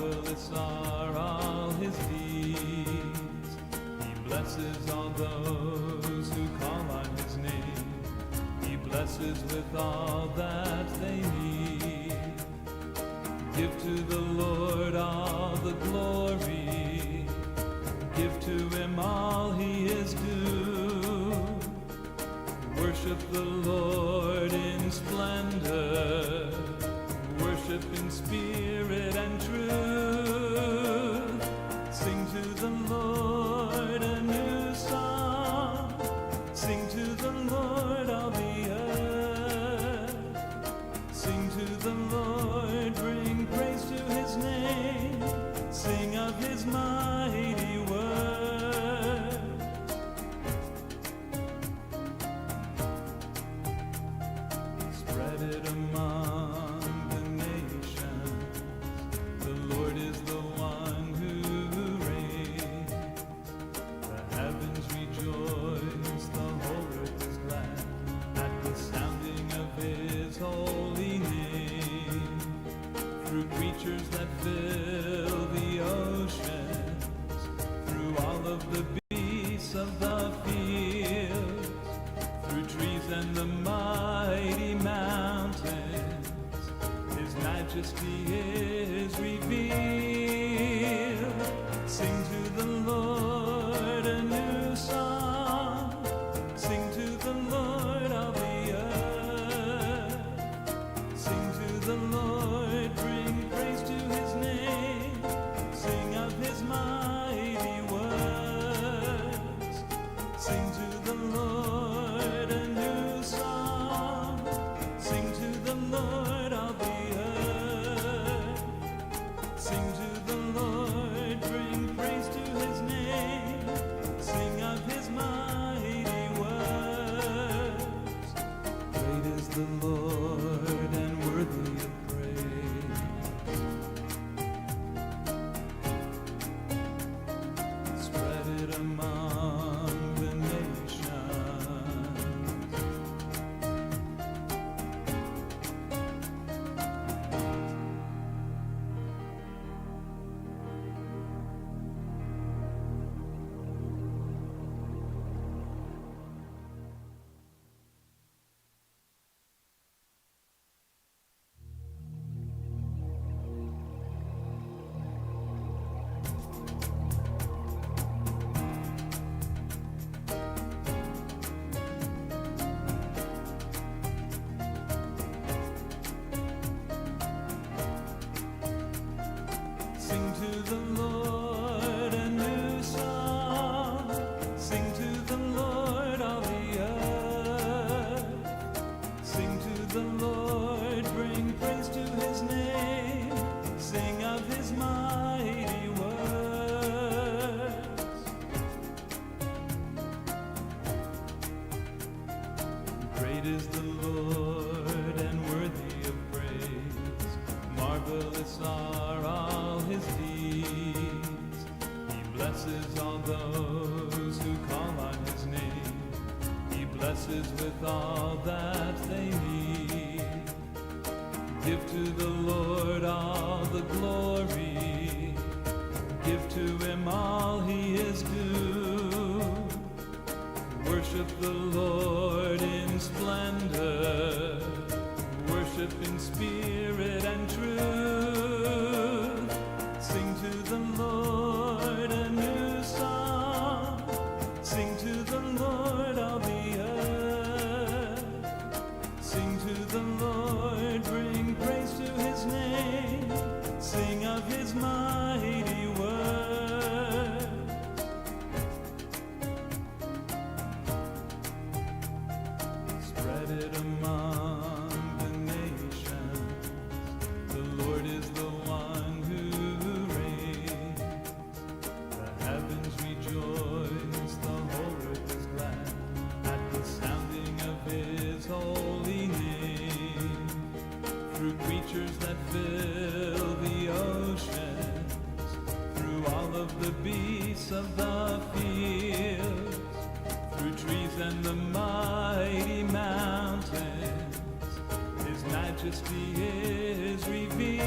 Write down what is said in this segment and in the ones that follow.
Marvelous are all his deeds. He blesses all those who call on his name. He blesses with all that they need. Give to the Lord all the glory. Give to him all he is due. Worship the Lord in splendor. Worship in spirit and truth. Sing to the Lord a new song. Sing to the Lord all the earth. Sing to the Lord, bring praise to his name. Sing of his mighty word. Spread it among the nations. The Lord is the one who reigns. The heavens rejoice, the whole earth is glad at the sounding of his holy name. Through creatures that fill the oceans, through all of the beasts of the fields, through trees and the mighty mountains, his majesty is revealed. Sing to the Lord a new song. Sing to the Lord all the earth. Sing to the Lord, bring praise to his name. Sing of his mighty words. Sing to the Lord a new song. Sing to the Lord all the earth. Sing to the Lord, bring praise to his name. Sing of his mighty words. Great is the Lord and worthy of praise. Spread it among the nations. Sing to the Lord a new song. Sing to the Lord all the earth. Sing to the Lord, bring praise to his name. Sing of his mighty words. Great is the Lord and worthy of praise. Marvelous are all his deeds. He blesses all those who call on his name. He blesses with all that they need. Give to the Lord all the glory. Give to him all he is due. Worship the Lord in splendor. Worship in spirit and truth. Sing to the Lord a new song. Sing to the Lord all the earth. Sing to the Lord, bring praise to his name. Sing of his mighty word. Spread it among the nations. The Lord is the one who reigns. The heavens rejoice, the whole earth is glad at the sounding of his holy name. Through creatures that fill the oceans, through all of the beasts of the fields, through trees and the mighty mountains, his majesty is revealed.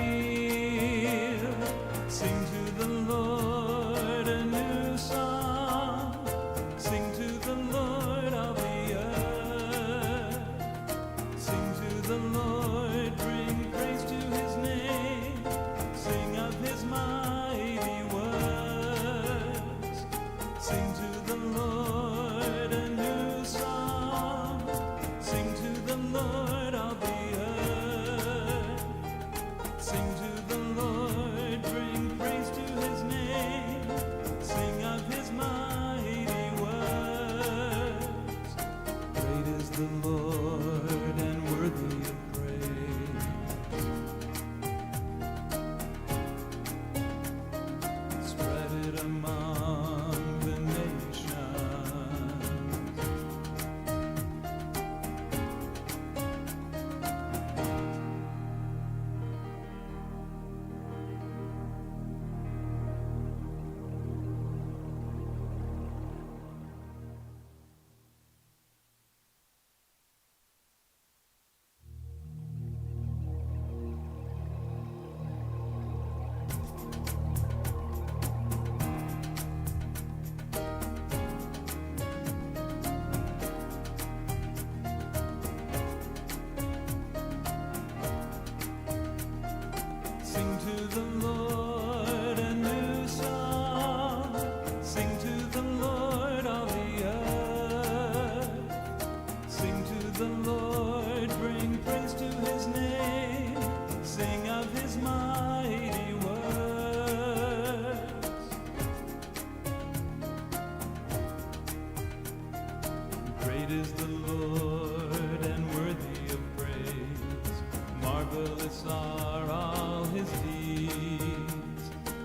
his deeds.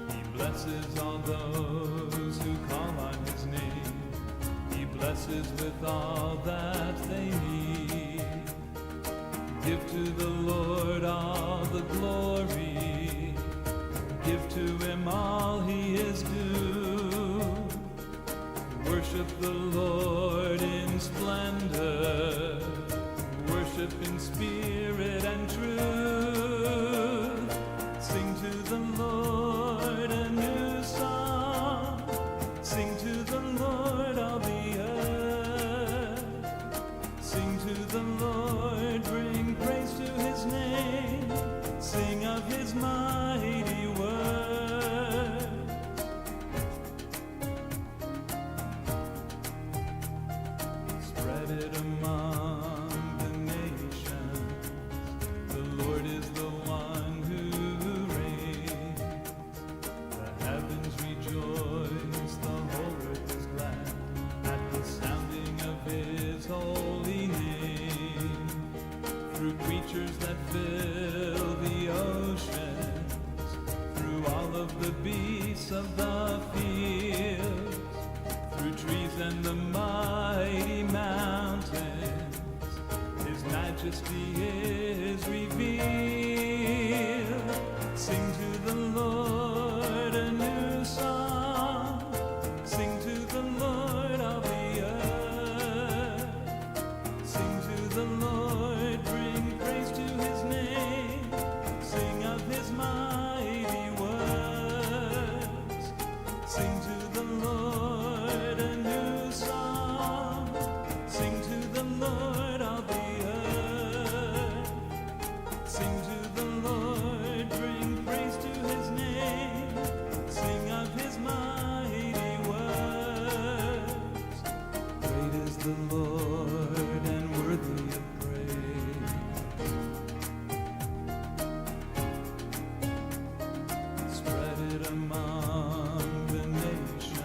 He blesses all those who call on his name. He blesses with all that they need. Give to the Lord all the glory. Give to him all he is due. Worship the Lord in splendor. Worship in spirit and truth. Sing to the Lord a new song. Sing to the Lord all the earth. Sing to the Lord, bring praise to his name. Sing of his mighty word. Spread it among the nations. The Lord is the one who reigns. The heavens rejoice, the whole earth is glad at the sounding of his holy name. Through creatures that fill the oceans, through all of the beasts of the fields, through trees and the mighty mountains, his majesty is revealed. Sing to the Lord a new song. Sing to the Lord all the earth. Sing to the Lord, bring praise to his name. Sing of his mighty works. Sing to the Lord a new song. Sing to the Lord all the earth. Sing to the Lord, bring praise to his name. Sing of his mighty works. Great is the Lord and worthy of praise. Spread it among the nations.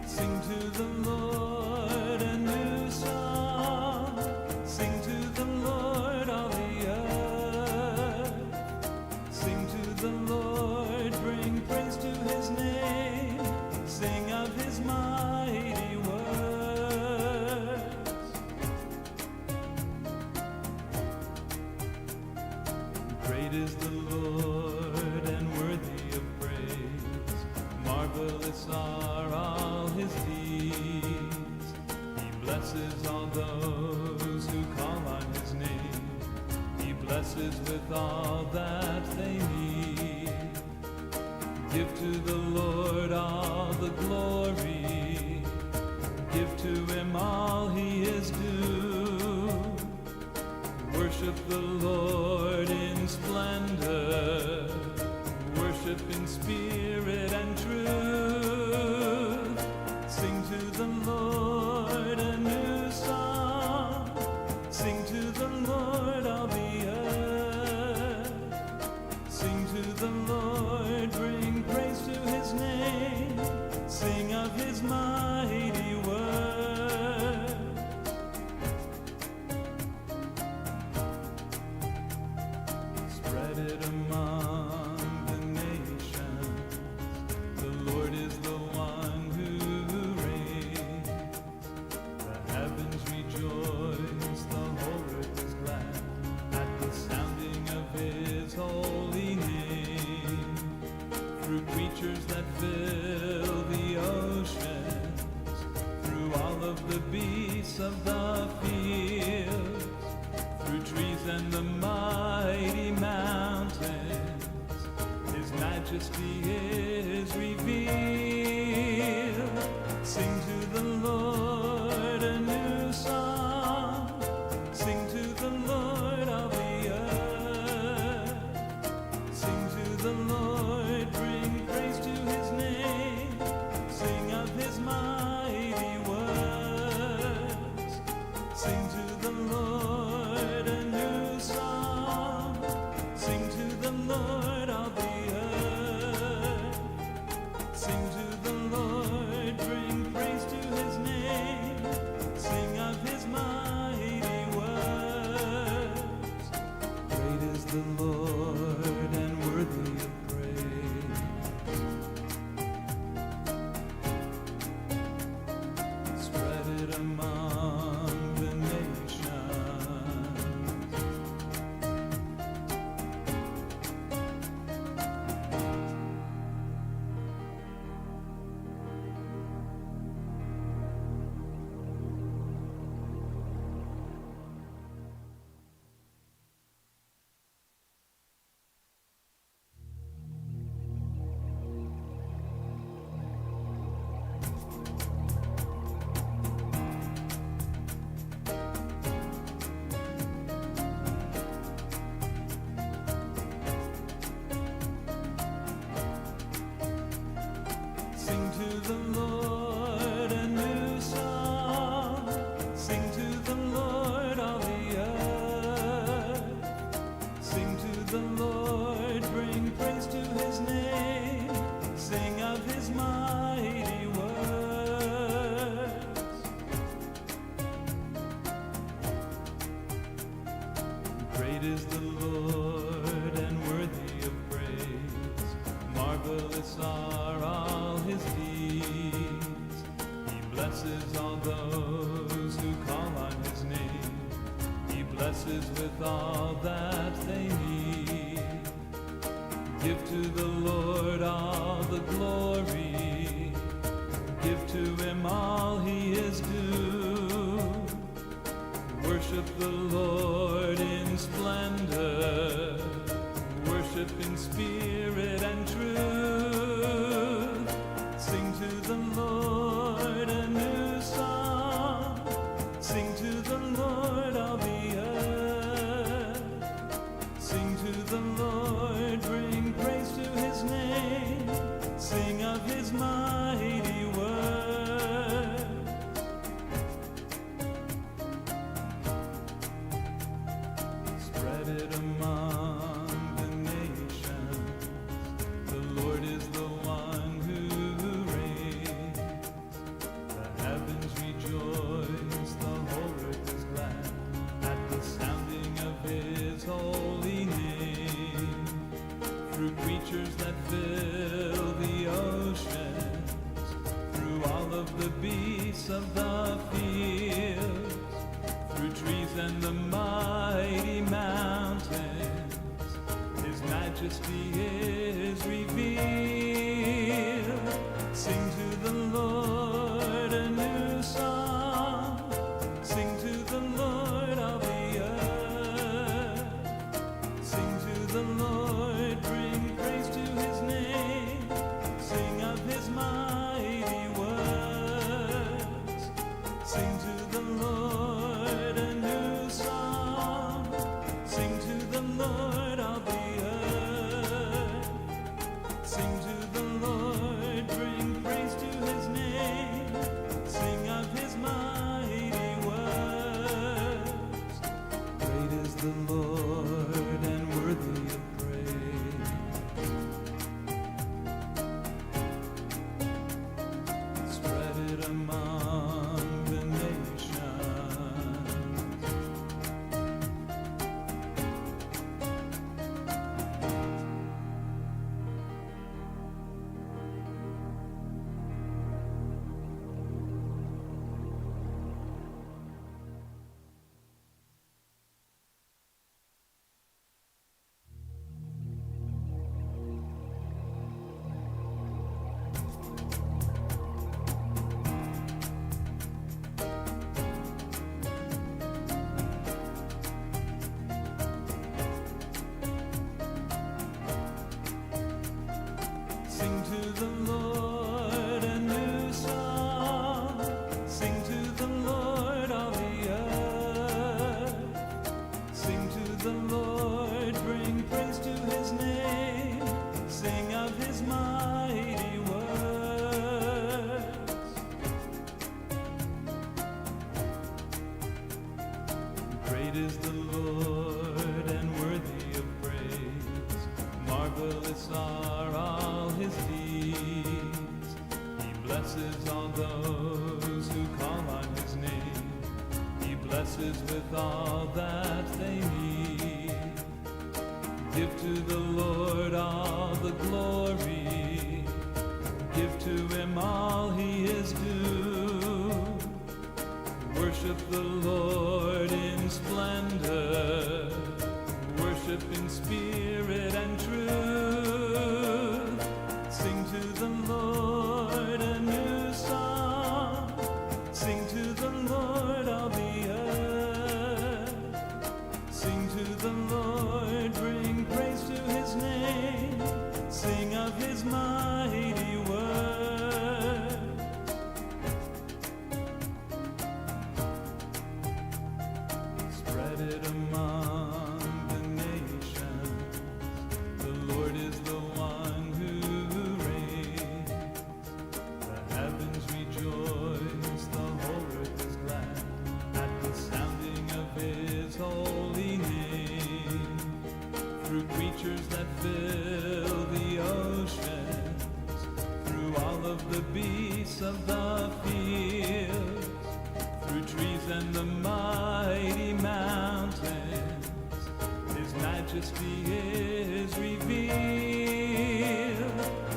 Sing to the Lord a new song. Sing to the Lord all the earth. Sing to the Lord, bring praise to his name. Sing of his mighty works. Great is the Lord and worthy of praise. Marvelous are all his deeds. He blesses all those who call on his name. He blesses with all that they need. Give to the Lord all the glory. Give to him all he is due. Worship the Lord in splendor. Worship in spirit and truth. Sing to the Lord a new song. Sing to the Lord all the earth. Sing to the Lord, bring praise to his name. Sing of his mighty word. Spread it among the nations. The Lord is the one who reigns. The heavens rejoice, the whole earth is glad at the sounding of his holy name. Through creatures that fill the oceans, through all of the beasts of the fields, through trees and the mighty mountains, his majesty is revealed. Sing to the Lord Great is the Lord and worthy of praise. Marvelous are all his deeds. He blesses all those who call on his name. He blesses with all that they need. Give to the Lord all the glory. Give to him all he is due. Worship the Lord in splendor. Worship in spirit and truth. Sing to the Lord a new song. Sing to the Lord all the earth. Sing to the Lord, bring praise to his name. Sing of his mighty word. Spread it among the nations. The Lord is the one who reigns. The heavens rejoice, the whole earth is glad at the sounding of his holy name. Through creatures that fill the oceans, through all of the beasts of the fields, through trees and the mighty mountains, his majesty is revealed. Sing to the Lord a new song. Sing to the Lord all the earth. Sing to the Lord, bring praise to his name. Sing of his mighty words. Sing to the Lord a new song. Sing to the Lord all the earth. Sing to the Lord, bring praise to his name. Sing of his mighty words. Great is the Lord and worthy of praise. Spread it among the nations. Sing to the Lord a new song. Sing to the Lord all the earth. Sing to the Lord, bring praise to his name. Sing of his mighty words. Great is the Lord and worthy of praise. Marvelous are all his deeds. He blesses all those who call on his name. He blesses with all that they need. Give to the Lord all the glory. Give to him all he is due. Worship the Lord in splendor. Worship in spirit and truth. Sing to the Lord a new song. Sing to the Lord all the earth. Sing to the Lord, bring praise to his name. Sing of his mighty word. Spread it among the nations. The Lord is the one who reigns. The heavens rejoice, the whole earth is glad majesty is revealed.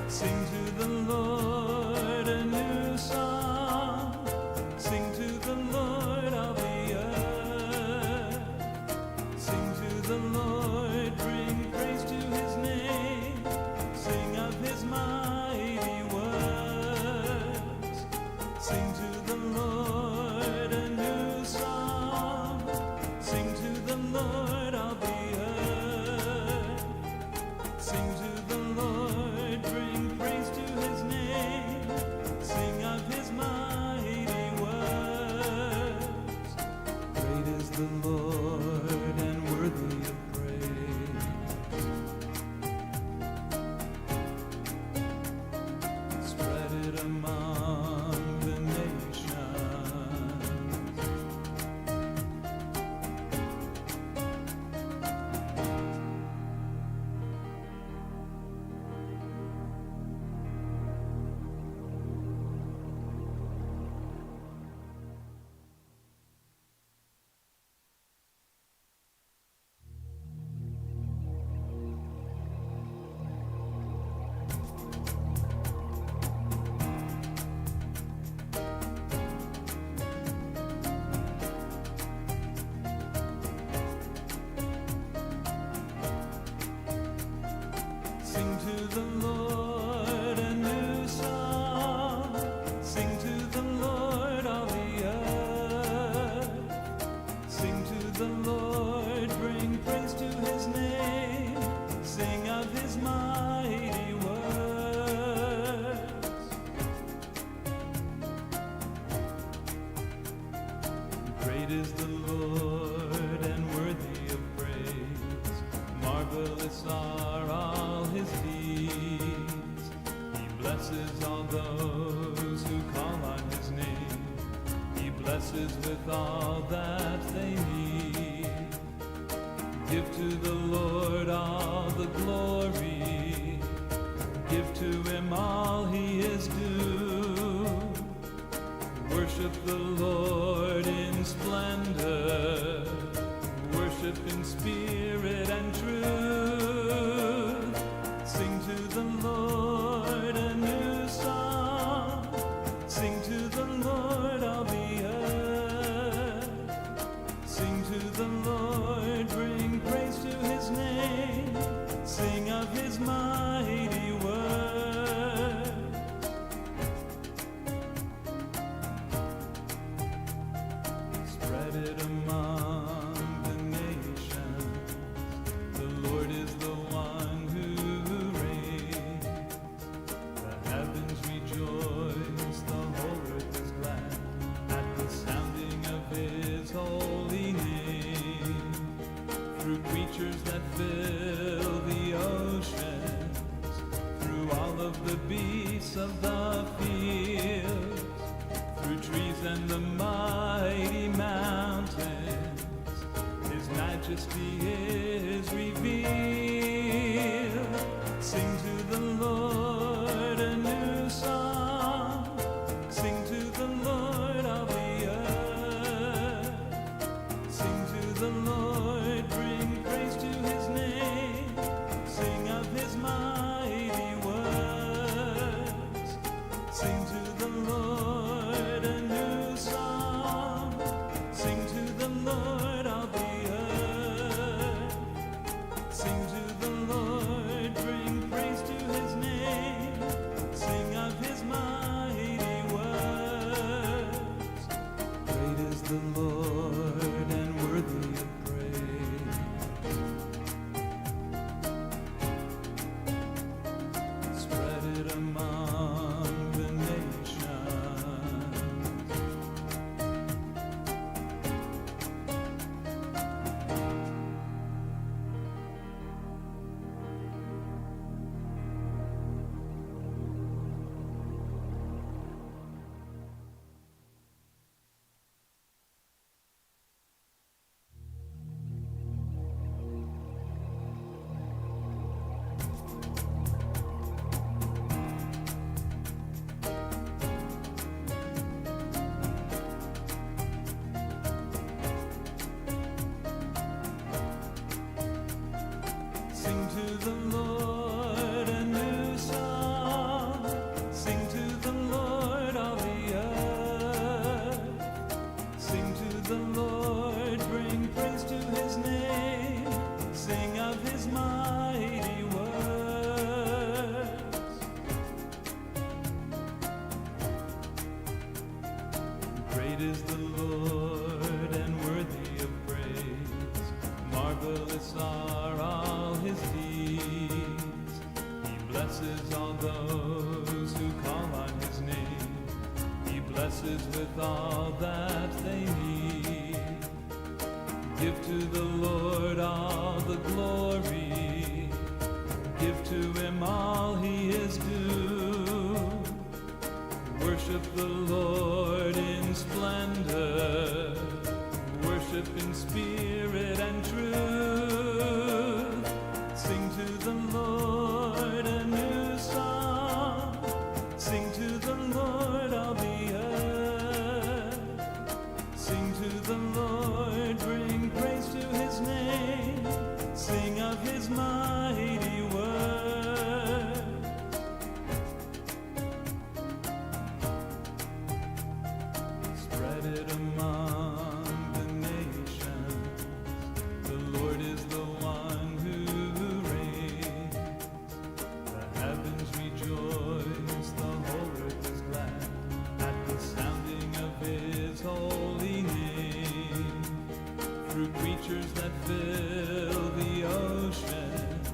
Sing to the Lord a new song. Sing to the Lord all the earth. Sing to the Lord, bring praise to his name. Sing of his mighty works. Sing to the Lord a new song. Sing to the Lord all the earth. Sing to the Lord, bring praise to his name. Sing of his mighty works. Great is the Lord and worthy of praise. Spread it among the nations. Sing to the Lord a new song. Sing to the Lord all the earth. Sing to the Lord, bring praise to his name. Sing of his mighty works. Great is the Lord and worthy of praise. Marvelous are all his deeds. He blesses all those who call on his name. He blesses with all that they need. Give to the Lord all the glory. Give to him all he is due. Worship the Lord in splendor. Worship in spirit and truth. Sing to the Lord a new song. Sing to the Lord all the earth. Sing to the Lord, bring praise to his name. Sing of his mighty works. Spread it among the nations. The Lord is the one who reigns. The heavens rejoice, the whole earth is glad at the sounding of his holy name. Through creatures that fill the oceans, through all of the beasts of the fields, through trees and the mighty mountains, his majesty is revealed. Sing to the Lord a new song. Sing to the Lord all the earth. Sing to the Lord, bring praise to his name. Sing of his mighty works. Sing to the Lord a new song. Sing to the Lord all the earth. Sing to the Lord, bring praise to his name. Sing of his mighty works. Great is the Lord and worthy of praise. Spread it among the nations. to the Lord a new song. Sing to the Lord all the earth. Sing to the Lord, bring praise to his name. Sing of his mighty works. Great is the Lord and worthy of praise. Marvelous are all his deeds. He blesses all those who call on his name. He blesses with all that they need. Give to the Lord all the glory. Give to him all he is due. Worship the Lord in splendor. Worship in spirit and truth. Sing to the Lord a new song. Sing to the Lord all the earth. Sing to the Lord, bring praise to his name. Sing of his mighty works. Spread it among the nations. The Lord is the one who reigns. The heavens rejoice, the whole earth is glad at the sounding of his holy name. Through creatures that fill the oceans,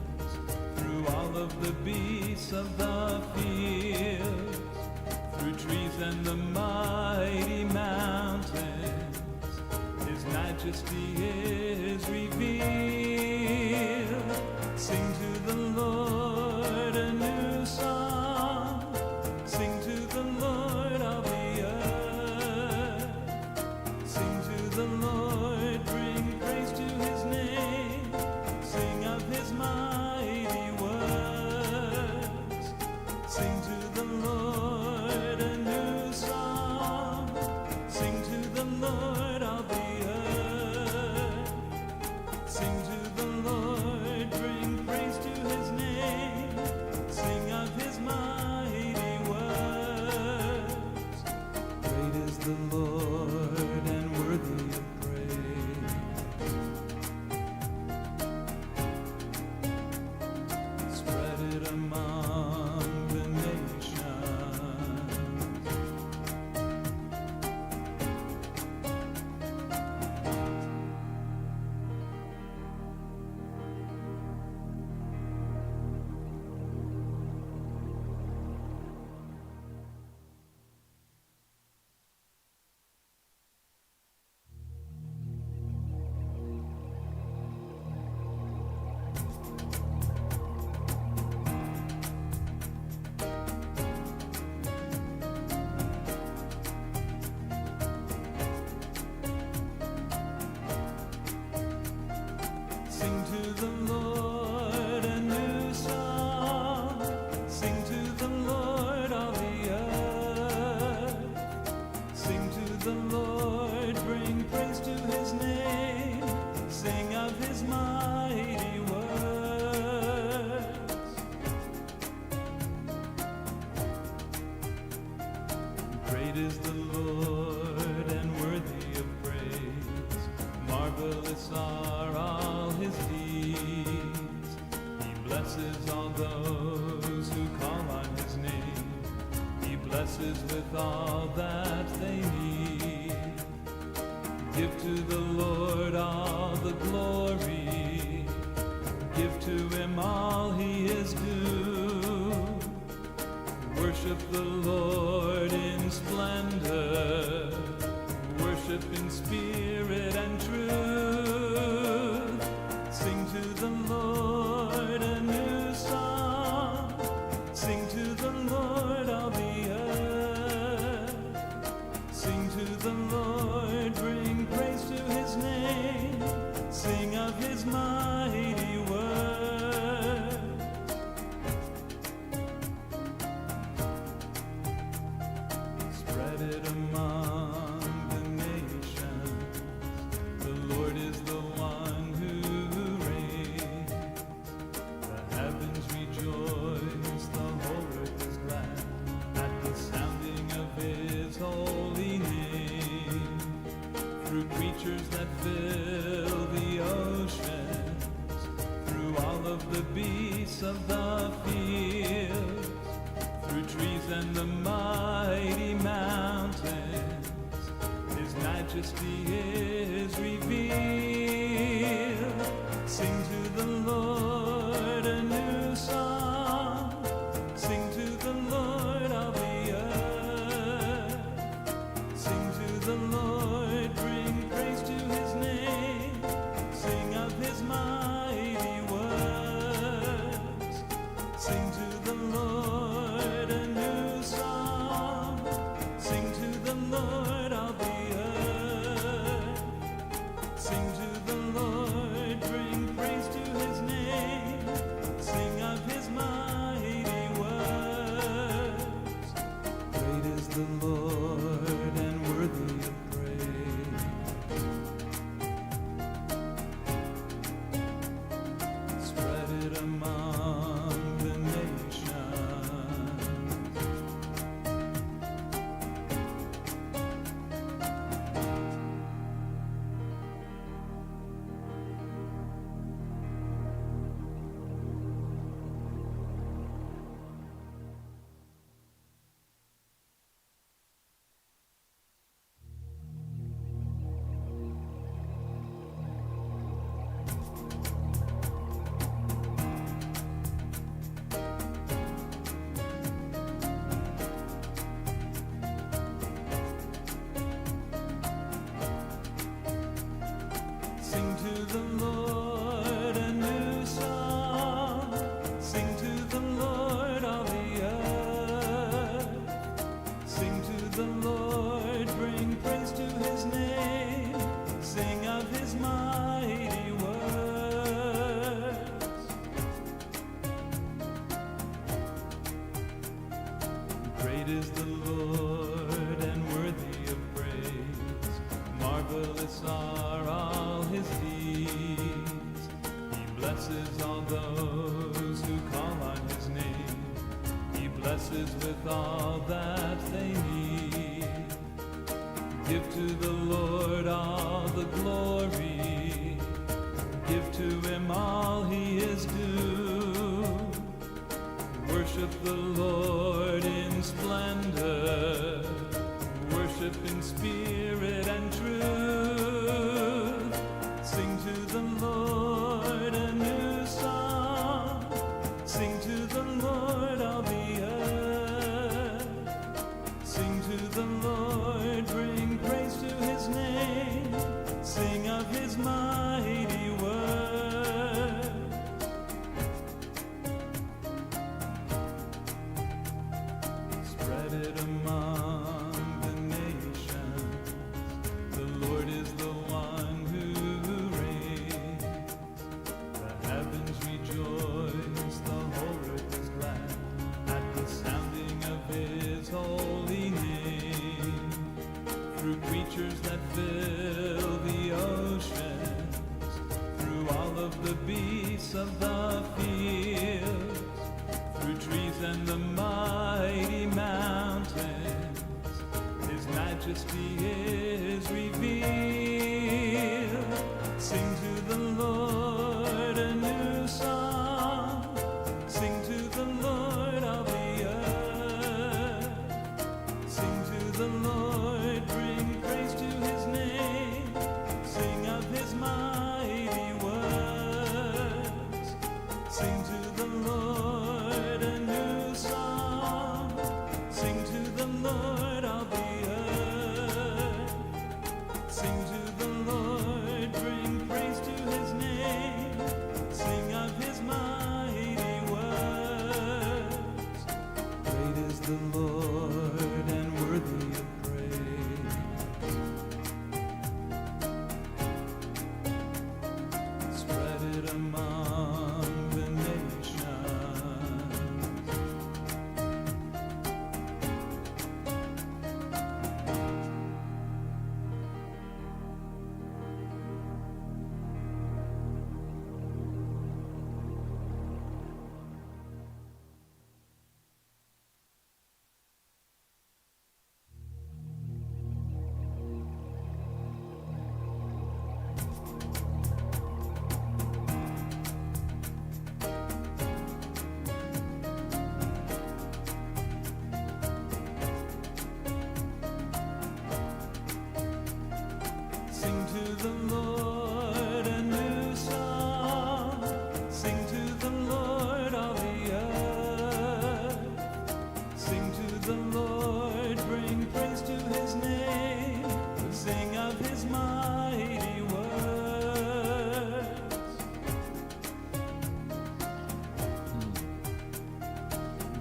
through all of the beasts of the fields, through trees and the mighty mountains, his majesty is revealed. Sing to the Lord a new song. Sing to the Lord all the earth. Sing to the Lord, bring praise to his name. Sing of his mighty works. Sing to the Lord a new song. Sing to the Lord all the earth. Sing to the Lord, bring praise to his name. Sing of his mighty works. Great is the Lord and worthy of praise. Spread it among the nations. Sing to the Lord a new song. Sing to the Lord all the earth. Sing to the Lord, bring praise to his name. Sing of his mighty works. Great is the Lord and worthy of praise. Marvelous are all his deeds. He blesses all those who call on his name. He blesses with all that they need. Give to the Lord all the glory. Give to him all he is due. Worship the Lord in splendor. Worship in spirit and truth. Sing to the Lord a new song. Sing to the Lord all the earth. Sing to the Lord, bring praise to his name. Sing of his mighty works. Spread it among the nations. through creatures that fill the oceans, through all of the beasts of the fields, through trees and the mighty mountains, His majesty is revealed. Sing to the Lord a new song, sing to the Lord all the earth, sing to the Lord, bring praise to His name, sing of His mighty works. Sing to the Lord a new song, sing to the Lord all the earth, sing to the Lord, bring praise to His name, sing of His mighty works. Great is the Lord and worthy of praise. Spread it among the nations. Sing to the Lord a new song, sing to the Lord all the earth, sing to the Lord, bring praise to His name, sing of His mighty works. Great is the Lord and worthy of praise, marvelous are all His deeds. He blesses all those who call on His name. He blesses with all that they need. Give to the Lord all the glory. Give to Him all He is due. Worship the Lord in splendor. Worship in spirit and truth. Sing to the Lord a new song. Sing to the Lord all the earth. Sing to the Lord, bring praise to His name. Sing of His mighty works. Spread it among the nations. The Lord is the one who reigns. The heavens rejoice, the whole earth is glad at the sounding of His holy name. Through creatures that fill the oceans, through all of the beasts of the fields, through trees and the mighty mountains, His majesty is revealed. Sing to the Lord a new song, sing to the Lord all the earth, sing to the Lord, bring praise to His name, sing of His mighty works. Sing to the Lord a new song, sing to the Lord all the earth, to the Lord a new song. Sing to the Lord all the earth. Sing to the Lord, bring praise to his name. Sing of his mighty works.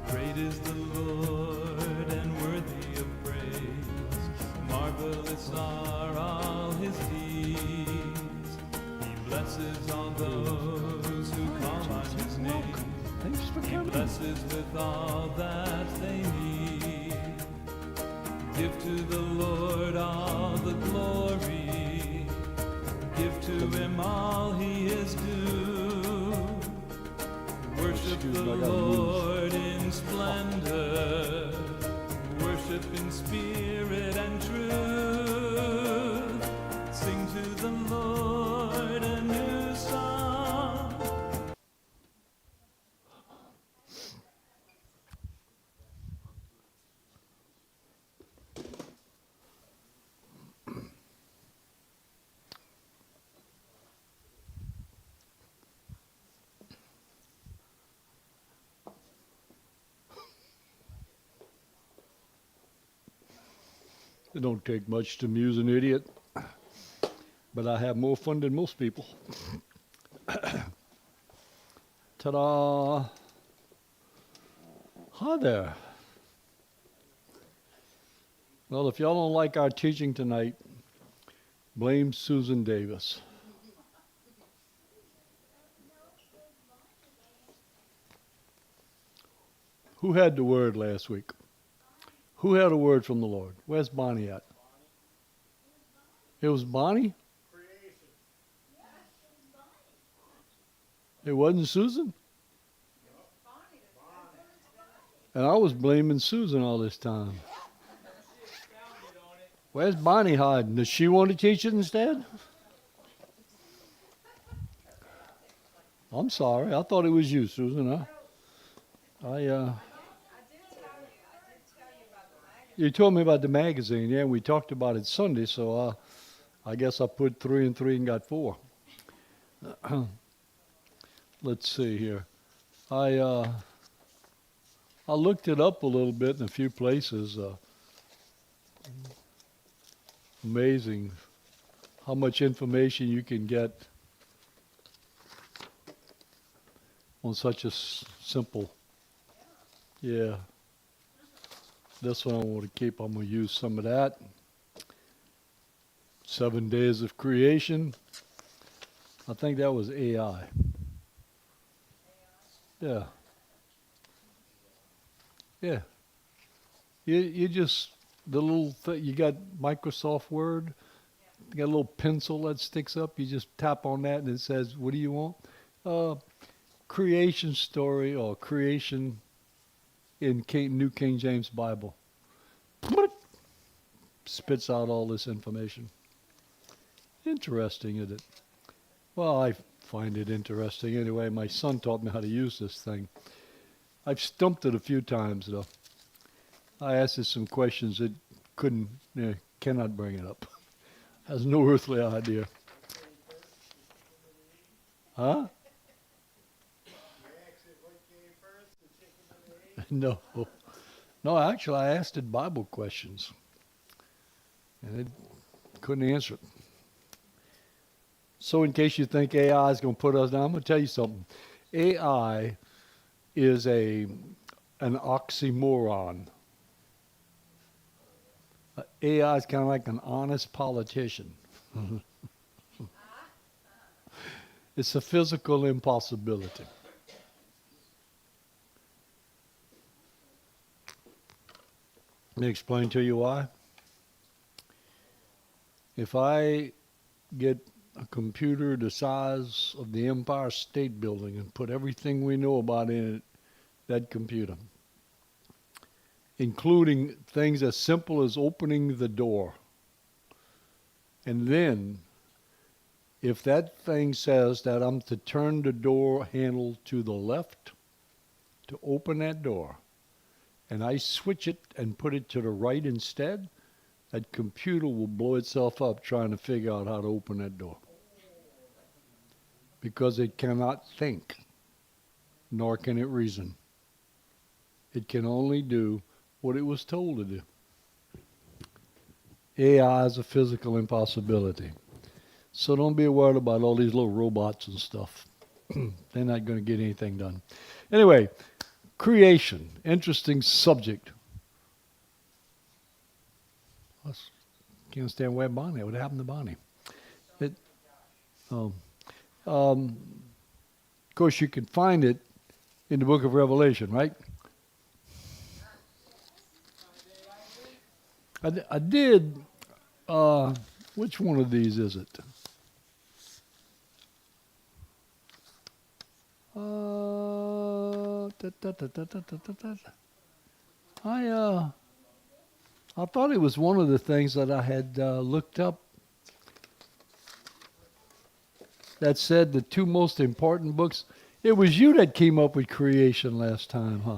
Great is the Lord and worthy of praise. Marvelous are all his deeds. He blesses all those who call on his name. Thanks for He coming. blesses with all that they need. Give to the Lord all the glory. Give to him all he is due. Worship Excuse the me, I gotta move. Lord in splendor. Worship in spirit and truth. Sing to the Lord a new song. It don't take much to amuse an idiot, but I have more fun than most people. Ta-da! Hi there. Well, if y'all don't like our teaching tonight, blame Susan Davis. Who had the word last week? Who had a word from the Lord? Where's Bonnie at? It was Bonnie? It wasn't Susan? And I was blaming Susan all this time. Where's Bonnie hiding? Does she want to teach it instead? I'm sorry. I thought it was you, Susan. You told me about the magazine. Yeah, we talked about it Sunday, so I guess I put 3 and 3 and got 4. Let's see here. I looked it up a little bit in a few places. Amazing how much information you can get on such a simple. Yeah. This one I want to keep. I'm going to use some of that. 7 days of creation. I think that was AI. Yeah. Yeah. You just, the little thing, you got Microsoft Word, you got a little pencil that sticks up, you just tap on that and it says, what do you want? Creation story or creation in New King James Bible. Spits out all this information. Interesting, isn't it? Well, I find it interesting anyway. My son taught me how to use this thing. I've stumped it a few times, though. I asked it some questions that cannot bring it up. Has no earthly idea. Huh? No. No, actually, I asked it Bible questions. And it couldn't answer it. So in case you think AI is going to put us down, I'm going to tell you something. AI is an oxymoron. AI is kind of like an honest politician. It's a physical impossibility. Let me explain to you why. If I get a computer the size of the Empire State Building and put everything we know about in it, that computer, including things as simple as opening the door, and then if that thing says that I'm to turn the door handle to the left to open that door, and I switch it and put it to the right instead, that computer will blow itself up trying to figure out how to open that door. Because it cannot think, nor can it reason. It can only do what it was told to do. AI is a physical impossibility. So don't be worried about all these little robots and stuff. They're not going to get anything done. Anyway, creation, interesting subject. I can't understand where Bonnie. What happened to Bonnie? Of course, you can find it in the book of Revelation, right? I did. Which one of these is it? I thought it was one of the things that I had looked up that said the two most important books. It was you that came up with creation last time, huh?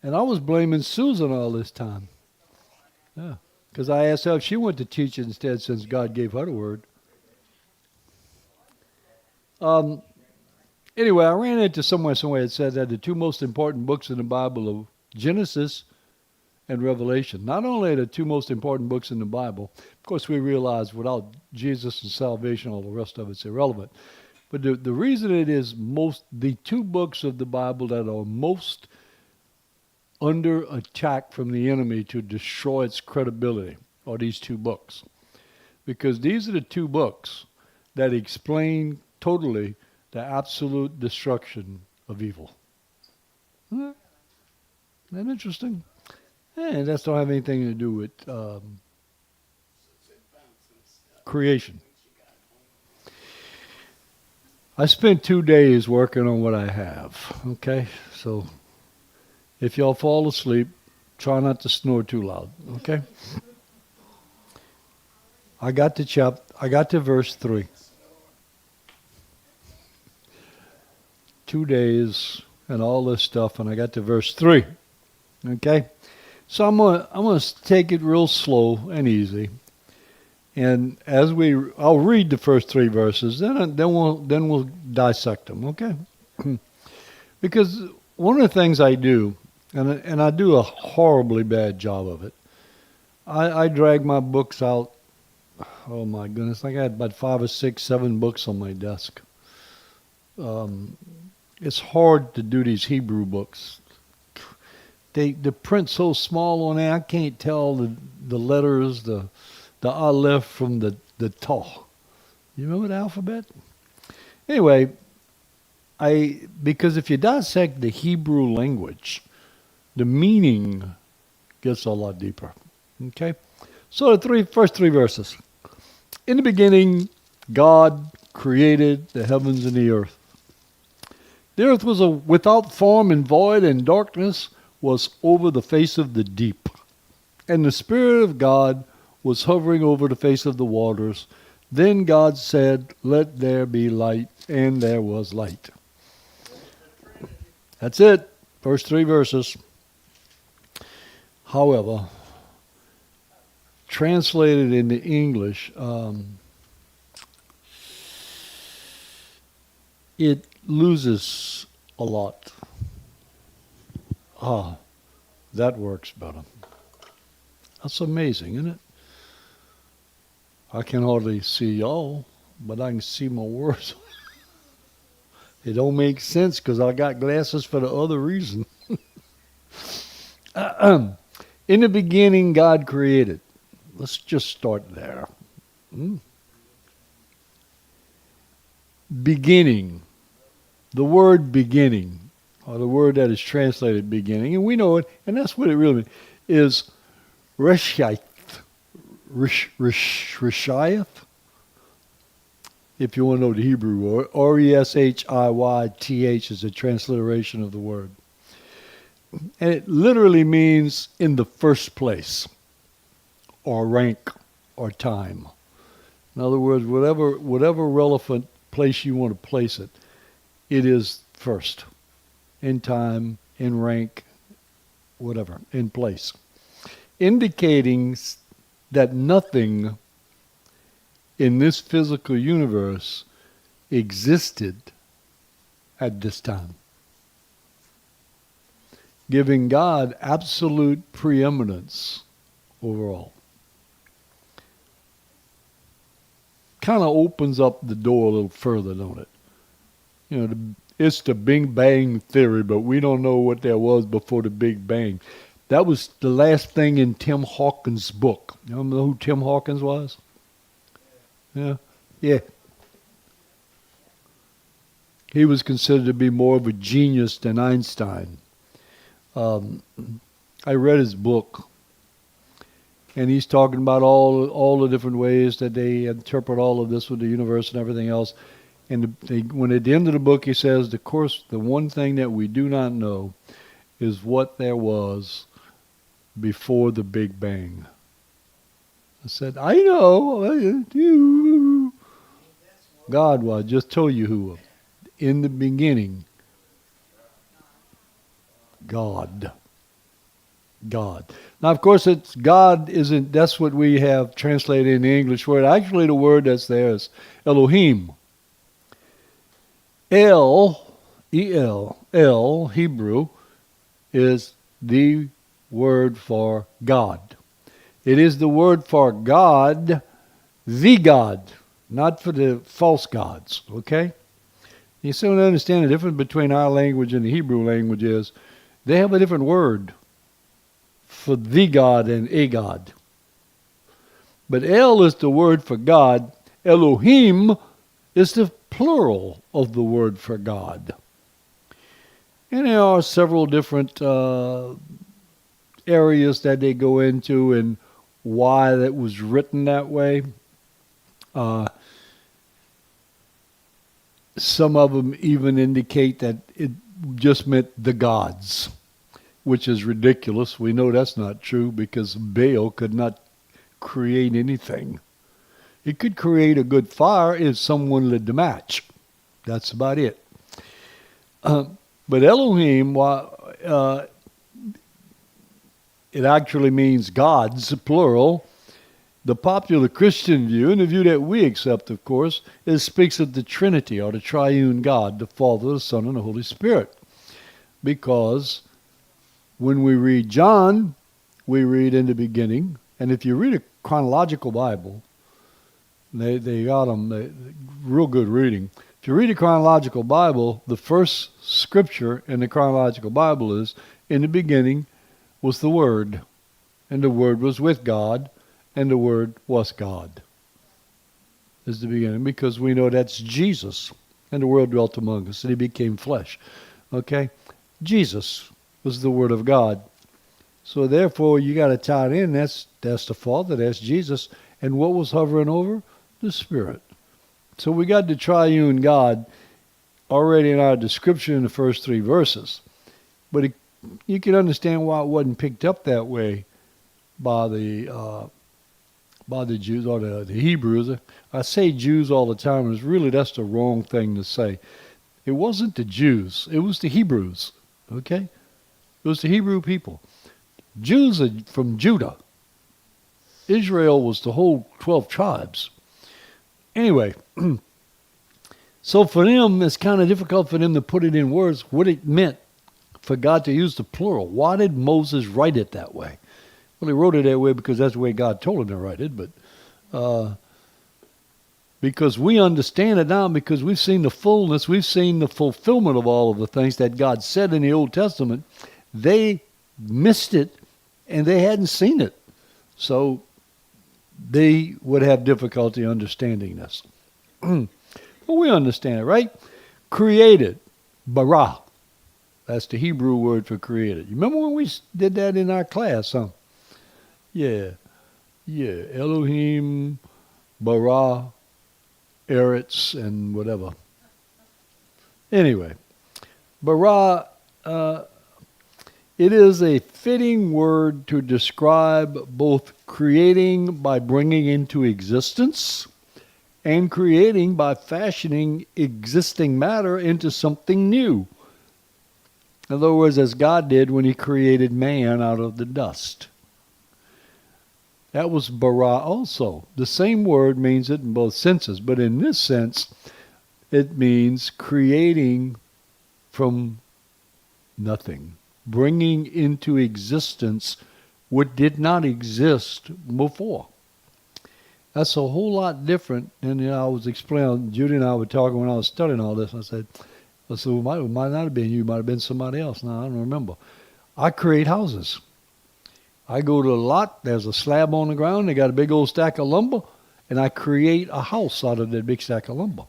And I was blaming Susan all this time. Yeah. Because I asked her if she went to teach instead since God gave her the word. Anyway, I ran into somewhere it said that the two most important books in the Bible are Genesis and Revelation. Not only are the two most important books in the Bible, of course we realize without Jesus and salvation all the rest of it's irrelevant. But the reason it is the two books of the Bible that are most under attack from the enemy to destroy its credibility are these two books. Because these are the two books that explain totally the absolute destruction of evil. Isn't that interesting? And that don't have anything to do with creation. I spent 2 days working on what I have, okay? So if y'all fall asleep, try not to snore too loud, okay? I got to verse 3. 2 days and all this stuff, and I got to verse 3. Okay? So I'm gonna take it real slow and easy. And I'll read the first 3 verses, then we'll dissect them, okay? Because one of the things I do, and I do a horribly bad job of it, I drag my books out. Oh my goodness, I think I had about 5 or 6, 7 books on my desk. It's hard to do these Hebrew books. The print's so small on there, I can't tell the letters, the aleph from the tau. You remember the alphabet? Anyway, because if you dissect the Hebrew language, the meaning gets a lot deeper. Okay? So the first 3 verses. In the beginning, God created the heavens and the earth. The earth was without form and void, and darkness was over the face of the deep. And the Spirit of God was hovering over the face of the waters. Then God said, "Let there be light," and there was light. That's it. First 3 verses. However, translated into English, it loses a lot. That works better. That's amazing, isn't it? I can hardly see y'all, but I can see my words. It don't make sense because I got glasses for the other reason. In the beginning, God created. Let's just start there. Beginning. The word beginning, or the word that is translated beginning, and we know it, and that's what it really means, is Reshayth. Reshayth? If you want to know the Hebrew word, Reshiyth is a transliteration of the word. And it literally means in the first place, or rank, or time. In other words, whatever relevant place you want to place it, it is first, in time, in rank, whatever, in place, indicating that nothing in this physical universe existed at this time, giving God absolute preeminence over all. Kind of opens up the door a little further, don't it? You know, it's the Big Bang Theory, but we don't know what there was before the Big Bang. That was the last thing in Tim Hawkins' book. You know who Tim Hawkins was? Yeah. Yeah. He was considered to be more of a genius than Einstein. I read his book, and he's talking about all the different ways that they interpret all of this with the universe and everything else. And when at the end of the book he says, of course, the one thing that we do not know is what there was before the Big Bang. I said, I know. God, well, I just told you who. In the beginning, God. God. Now, of course, it's God isn't, that's what we have translated in the English word. Actually, the word that's there is Elohim. El, Hebrew, is the word for God. It is the word for God, the God, not for the false gods, okay? You still don't understand the difference between our language and the Hebrew language is they have a different word for the God and a God. But El is the word for God. Elohim is the plural of the word for God. And there are several different areas that they go into and why that was written that way. Some of them even indicate that it just meant the gods, which is ridiculous. We know that's not true because Baal could not create anything. He could create a good fire if someone lit the match. That's about it. But Elohim, it actually means gods, plural. The popular Christian view, and the view that we accept, of course, speaks of the Trinity, or the triune God, the Father, the Son, and the Holy Spirit. Because when we read John, we read in the beginning, and if you read a chronological Bible, they got them, real good reading. If you read a chronological Bible, the first scripture in the chronological Bible is, in the beginning was the Word, and the Word was with God, and the Word was God. Is the beginning, because we know that's Jesus, and the Word dwelt among us, and He became flesh. Okay? Jesus was the Word of God. So therefore, you got to tie it in. That's the Father, that's Jesus. And what was hovering over? The Spirit. So we got the triune God already in our description in the first 3 verses. But you can understand why it wasn't picked up that way by the Jews or the Hebrews. I say Jews all the time, and that's the wrong thing to say. It wasn't the Jews. It was the Hebrews. Okay? It was the Hebrew people. Jews are from Judah. Israel was the whole 12 tribes. Anyway, so for them, it's kind of difficult for them to put it in words what it meant for God to use the plural. Why did Moses write it that way? Well, he wrote it that way because that's the way God told him to write it, but because we understand it now, because we've seen the fullness, we've seen the fulfillment of all of the things that God said in the Old Testament. They missed it, and they hadn't seen it. So they would have difficulty understanding this. But we understand it, right? Created, bara. That's the Hebrew word for created. You remember when we did that in our class, huh? Yeah. Elohim, bara, Eretz, and whatever. Anyway, bara, it is a fitting word to describe both creating by bringing into existence and creating by fashioning existing matter into something new. In other words, as God did when he created man out of the dust. That was bara also. The same word means it in both senses, but in this sense, it means creating from nothing, bringing into existence what did not exist before. That's a whole lot different than I was explaining. Judy and I were talking when I was studying all this. I said, it might not have been you, it might have been somebody else. Now, I don't remember. I create houses. I go to a lot, there's a slab on the ground, they got a big old stack of lumber, and I create a house out of that big stack of lumber.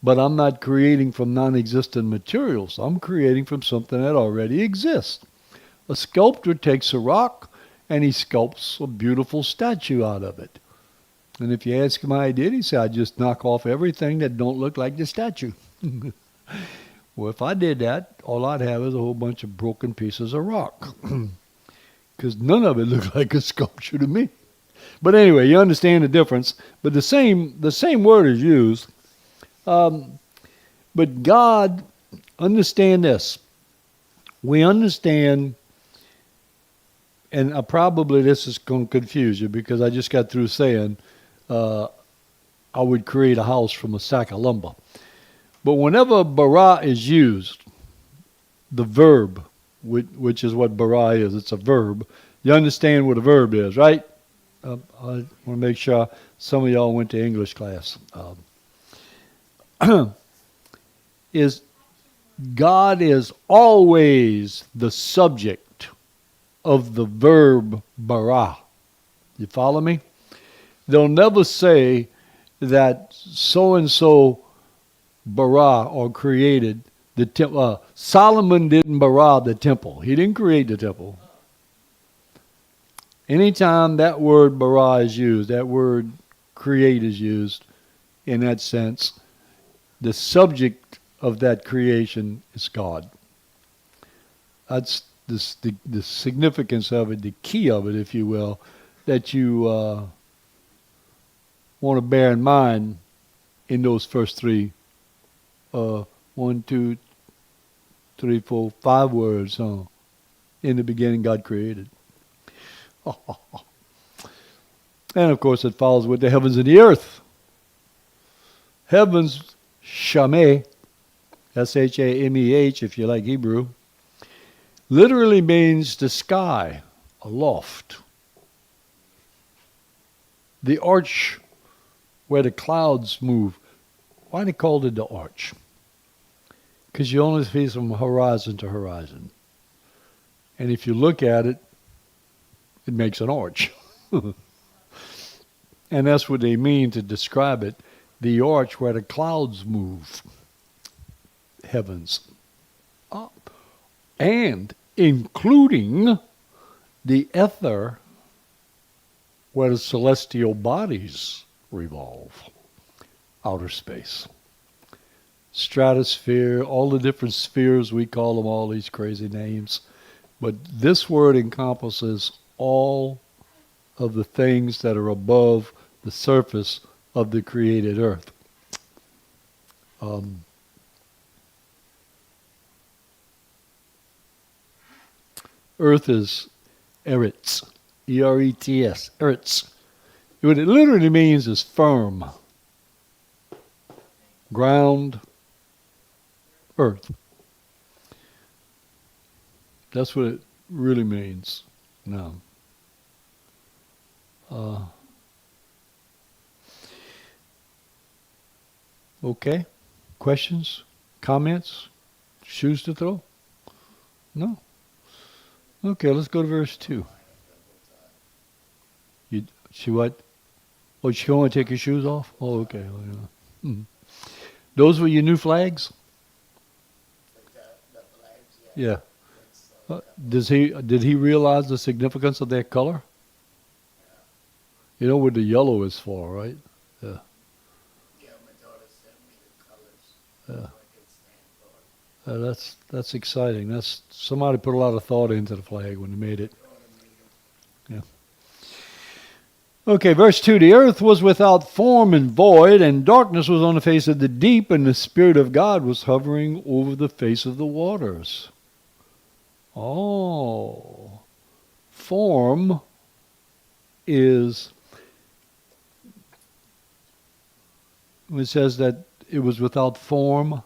But I'm not creating from non-existent materials. I'm creating from something that already exists. A sculptor takes a rock, and he sculpts a beautiful statue out of it. And if you ask him how he did, he said, I just knock off everything that don't look like the statue. Well, if I did that, all I'd have is a whole bunch of broken pieces of rock. Because none of it looked like a sculpture to me. But anyway, you understand the difference. But the same word is used. But God, understand this. We understand, and probably this is going to confuse you because I just got through saying I would create a house from a sack of lumber. But whenever bara is used, the verb, which is what bara is, it's a verb. You understand what a verb is, right? I want to make sure some of y'all went to English class. Is God is always the subject of the verb bara. You follow me? They'll never say that so-and-so bara or created the temple. Solomon didn't bara the temple. He didn't create the temple. Anytime that word bara is used, that word create is used in that sense, the subject of that creation is God. That's the significance of it, the key of it, if you will, that you want to bear in mind in those first three, 1, 2, 3, 4, 5 words. In the beginning, God created. And of course, it follows with the heavens and the earth. Heavens, shameh, S-H-A-M-E-H, if you like Hebrew, literally means the sky, aloft. The arch where the clouds move. Why they called it the arch? Because you only see from horizon to horizon. And if you look at it, it makes an arch. And that's what they mean to describe it. The arch where the clouds move. Heavens. Up. And including the ether where the celestial bodies revolve. Outer space. Stratosphere, all the different spheres, we call them all these crazy names. But this word encompasses all of the things that are above the surface of the created earth. Earth is eretz, E-R-E-T-S, eretz. What it literally means is firm, ground, earth. That's what it really means now. Okay. Questions? Comments? Shoes to throw? No? Okay, let's go to verse 2. She what? Oh, she want to take your shoes off? Oh, okay. Those were your new flags? The flags, yeah. Yeah. Did he realize the significance of that color? You know what the yellow is for, right? Yeah. Yeah, my daughter sent me the colors. Yeah. So I can stand for it. That's exciting. That's somebody put a lot of thought into the flag when they made it. Yeah. Okay, verse 2. The earth was without form and void, and darkness was on the face of the deep, and the Spirit of God was hovering over the face of the waters. Oh, form is, when it says that it was without form,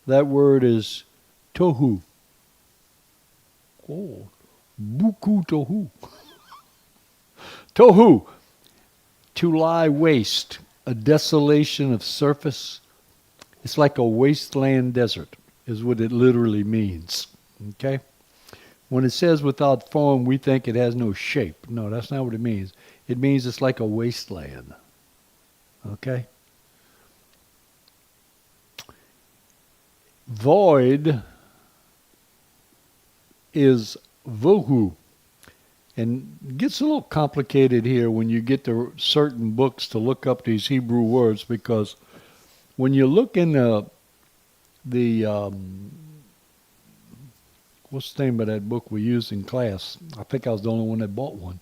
that word is tohu. Oh, buku tohu. Tohu, to lie waste, a desolation of surface. It's like a wasteland desert, is what it literally means. Okay? When it says without form, we think it has no shape. No, that's not what it means. It means it's like a wasteland. Okay? Void is vohu. And it gets a little complicated here when you get to certain books to look up these Hebrew words, because when you look in the what's the name of that book we used in class? I think I was the only one that bought one.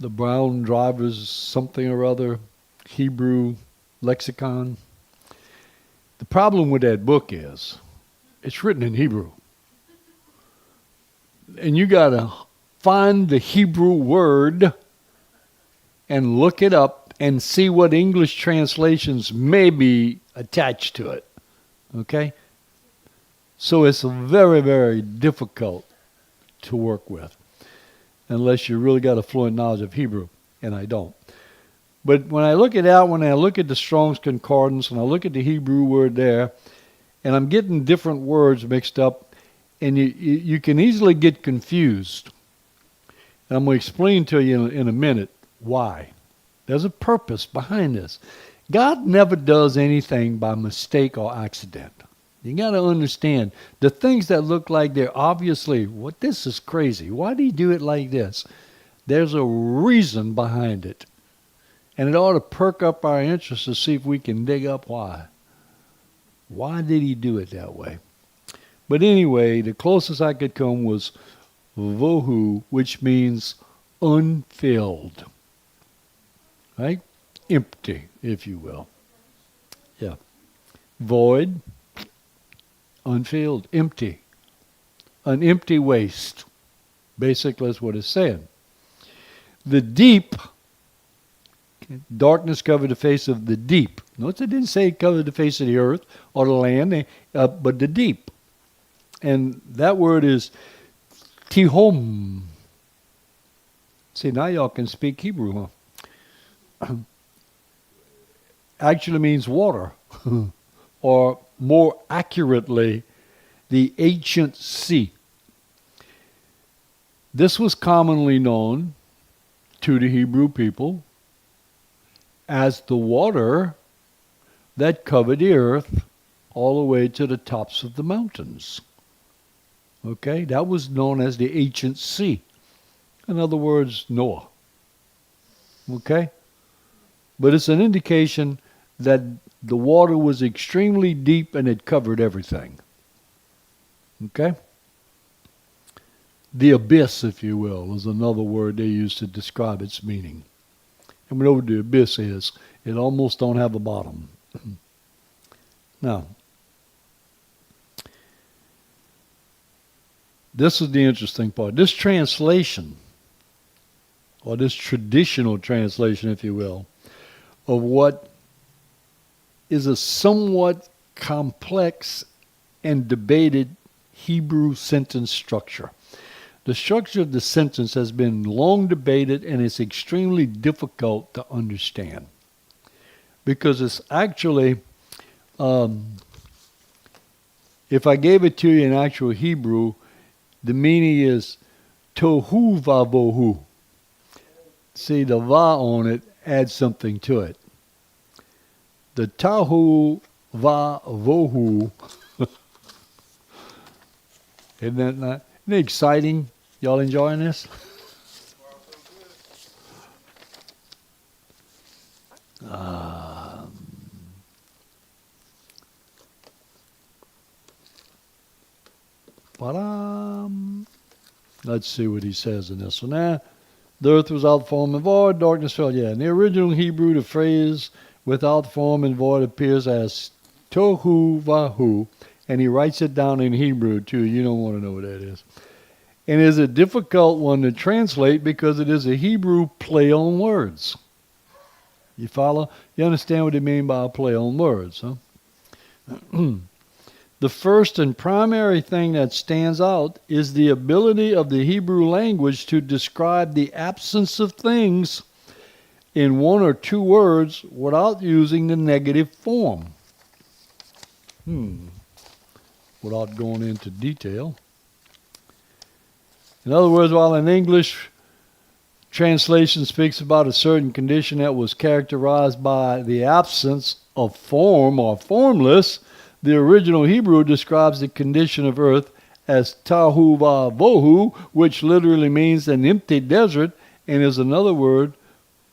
The Brown Driver's something or other, Hebrew lexicon. The problem with that book is it's written in Hebrew. And you got to find the Hebrew word and look it up and see what English translations may be attached to it. Okay? So it's very, very difficult to work with unless you really got a fluent knowledge of Hebrew, and I don't. But when I look at that, when I look at the Strong's Concordance and I look at the Hebrew word there, and I'm getting different words mixed up, and you can easily get confused. And I'm going to explain to you in a minute why. There's a purpose behind this. God never does anything by mistake or accident. You got to understand, the things that look like they're obviously, what, this is crazy. Why did he do it like this? There's a reason behind it. And it ought to perk up our interest to see if we can dig up why. Why did he do it that way? But anyway, the closest I could come was vohu, which means unfilled. Right? Empty, if you will. Yeah. Void, unfilled, empty. An empty waste. Basically, that's what it's saying. The deep, darkness covered the face of the deep. Notice it didn't say it covered the face of the earth or the land, but the deep. And that word is tihom. See, now y'all can speak Hebrew, huh? Actually means water. Or more accurately, the ancient sea. This was commonly known to the Hebrew people as the water that covered the earth all the way to the tops of the mountains. Okay, that was known as the ancient sea. In other words, Noah. Okay? But it's an indication that the water was extremely deep and it covered everything. Okay? The abyss, if you will, is another word they use to describe its meaning. And we know what the abyss is. It almost don't have a bottom. Now, this is the interesting part. This translation, or this traditional translation, if you will, of what is a somewhat complex and debated Hebrew sentence structure. The structure of the sentence has been long debated and it's extremely difficult to understand. Because it's actually, if I gave it to you in actual Hebrew, the meaning is tohu vavohu. See, the va on it adds something to it. The tahu vavohu. Isn't it exciting? Y'all enjoying this? Let's see what he says in this one. The earth was without form and void, darkness fell. Yeah, in the original Hebrew, the phrase without form and void appears as tohu vahu and he writes it down in Hebrew too. You don't want to know what that is. And it is a difficult one to translate because it is a Hebrew play on words. You follow? You understand what they mean by a play on words, huh? The first and primary thing that stands out is the ability of the Hebrew language to describe the absence of things in one or two words without using the negative form. Without going into detail. In other words, while an English translation speaks about a certain condition that was characterized by the absence of form or formless, the original Hebrew describes the condition of earth as tahu vavohu, which literally means an empty desert and is another word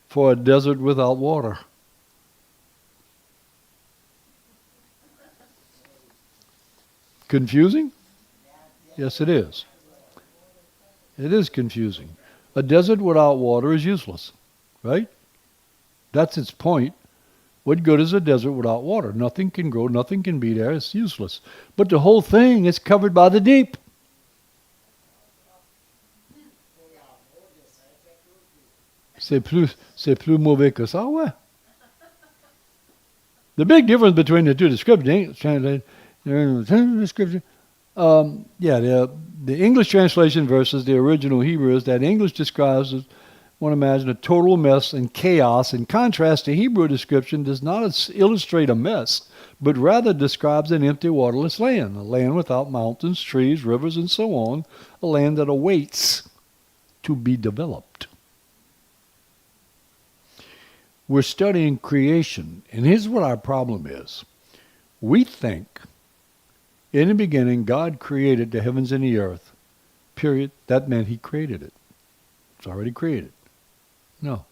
for a desert without water. Confusing? Yes, it is. It is confusing. A desert without water is useless, right? That's its point. What good is a desert without water? Nothing can grow, nothing can be there, it's useless. But the whole thing is covered by the deep. C'est plus mauvais que ça, ouais. The big difference between the two descriptions, the English translation versus the original Hebrew is that English describes, one imagine, a total mess and chaos. In contrast, the Hebrew description does not illustrate a mess, but rather describes an empty, waterless land, a land without mountains, trees, rivers, and so on, a land that awaits to be developed. We're studying creation, and here's what our problem is. We think, in the beginning, God created the heavens and the earth, period. That meant he created it. It's already created. No.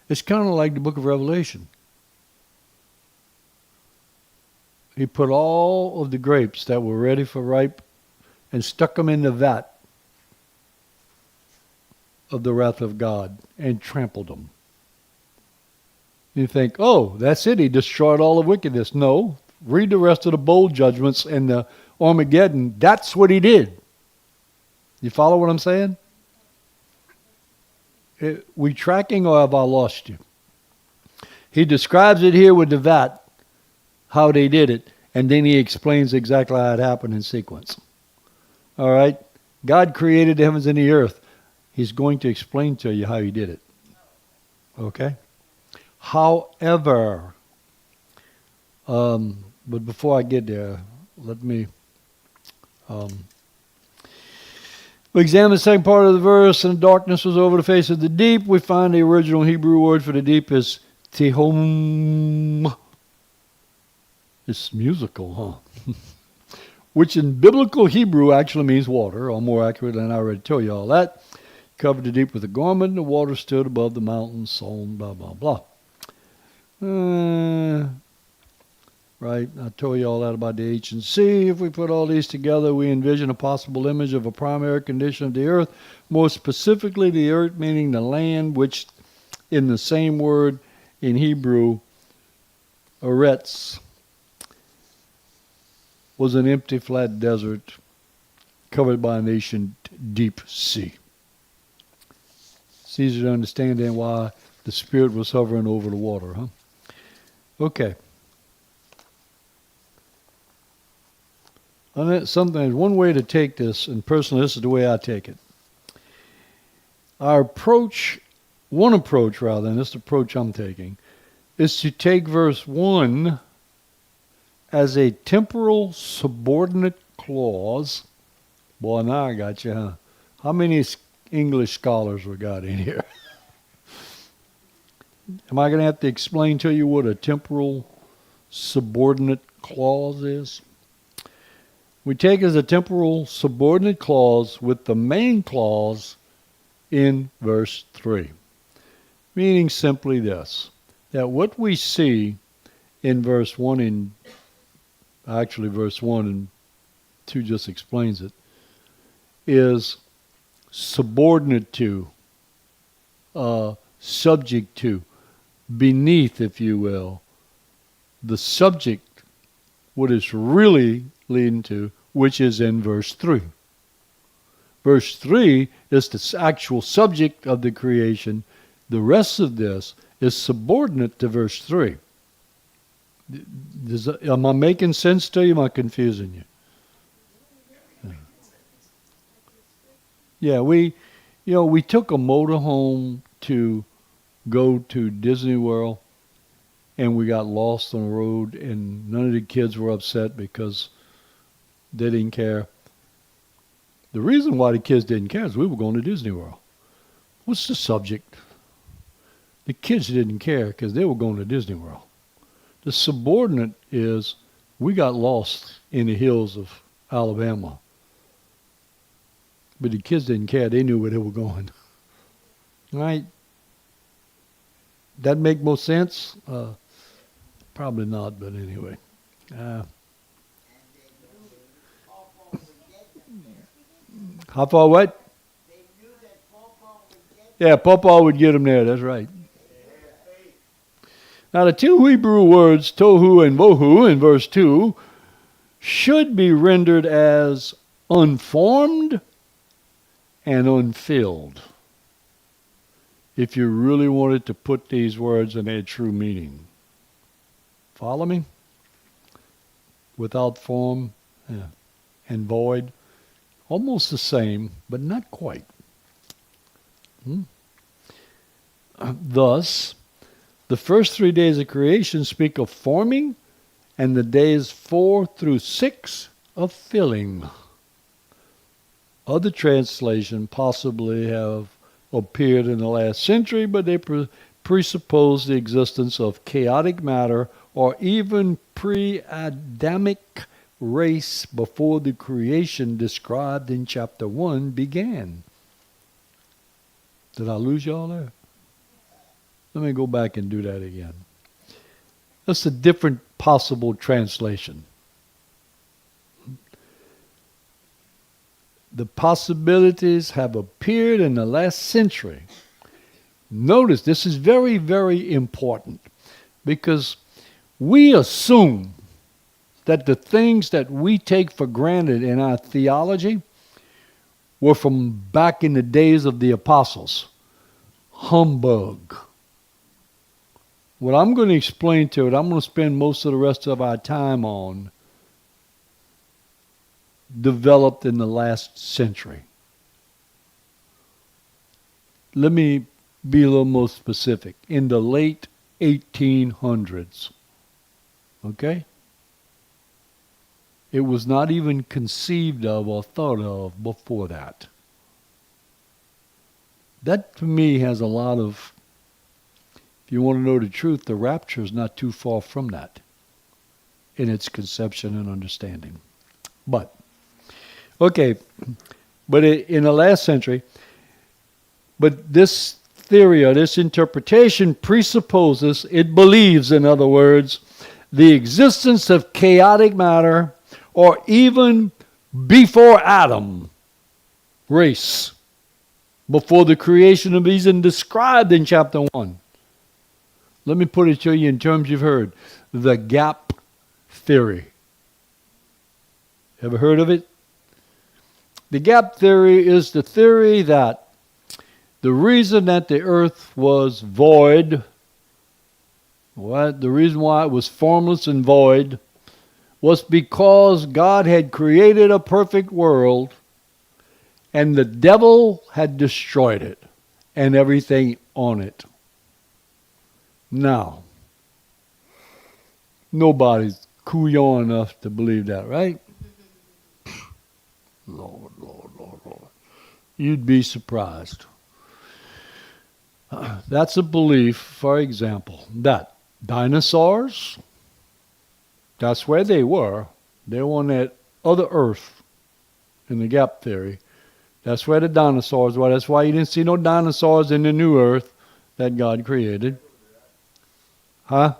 It's kind of like the book of Revelation. He put all of the grapes that were ready for ripe and stuck them in the vat of the wrath of God and trampled them. You think, oh, that's it. He destroyed all of wickedness. No. Read the rest of the bowl judgments and the Armageddon. That's what he did. You follow what I'm saying? We tracking, or have I lost you? He describes it here with the vat, how they did it, and then he explains exactly how it happened in sequence. All right? God created the heavens and the earth. He's going to explain to you how he did it. Okay? However, but before I get there, let me we examine the second part of the verse, and darkness was over the face of the deep. We find the original Hebrew word for the deep is tehom. It's musical, huh? Which in biblical Hebrew actually means water, or more accurate than I already told you all that. Covered the deep with a garment, and the water stood above the mountains, so on, blah, blah, blah. Right, I told you all that about the H and C. If we put all these together, we envision a possible image of a primary condition of the earth, more specifically the earth meaning the land, which in the same word in Hebrew, eretz, was an empty, flat desert covered by an ancient deep sea. It's easy to understand then why the Spirit was hovering over the water, huh? Okay. Sometimes one way to take this, and personally this is the way I take it. Our approach, one approach rather, and this approach I'm taking, is to take verse 1 as a temporal subordinate clause. Boy, now I got you, huh? How many English scholars we got in here? Am I going to have to explain to you what a temporal subordinate clause is? We take as a temporal subordinate clause with the main clause in verse 3. Meaning simply this, that what we see in verse 1 and actually verse 1 and 2 just explains it, is subordinate to, subject to, beneath, if you will, the subject what it's really leading to, which is in verse 3. Verse 3 is the actual subject of the creation. The rest of this is subordinate to verse 3. Am I making sense to you? Am I confusing you? Yeah, we took a motorhome to go to Disney World, and we got lost on the road, and none of the kids were upset because they didn't care. The reason why the kids didn't care is we were going to Disney World. What's the subject? The kids didn't care because they were going to Disney World. The subordinate is we got lost in the hills of Alabama. But the kids didn't care. They knew where they were going. Right? That make more sense? Probably not, but anyway. How far what? Yeah, Pawpaw would get them there. That's right. Now the two Hebrew words, tohu and vohu, in verse 2, should be rendered as unformed and unfilled, if you really wanted to put these words in their true meaning. Follow me? Without form and void. Almost the same, but not quite. Thus, the first 3 days of creation speak of forming, and the days 4 through 6 of filling. Other translations possibly have appeared in the last century, but they presuppose the existence of chaotic matter or even pre-Adamic race before the creation described in chapter 1 began. Did I lose y'all there? Let me go back and do that again. That's a different possible translation. The possibilities have appeared in the last century. Notice this is very, very important, because we assume that the things that we take for granted in our theology were from back in the days of the apostles. Humbug. What I'm going to explain to it, I'm going to spend most of the rest of our time on, developed in the last century. Let me be a little more specific. In the late 1800s. Okay? It was not even conceived of or thought of before that. That to me has a lot of, if you want to know the truth, the rapture is not too far from that in its conception and understanding. But in the last century, but this theory or this interpretation presupposes, it believes, in other words, the existence of chaotic matter or even before Adam race, before the creation of Eden described in chapter 1. Let me put it to you in terms you've heard. The gap theory. Ever heard of it? The gap theory is the theory that the reason that the earth was void, the reason why it was formless and void, was because God had created a perfect world and the devil had destroyed it and everything on it. Now, nobody's couillon enough to believe that, right? Lord. You'd be surprised. That's a belief, for example, that dinosaurs, that's where they were. They were on that other earth in the gap theory. That's where the dinosaurs were. That's why you didn't see no dinosaurs in the new earth that God created. Huh?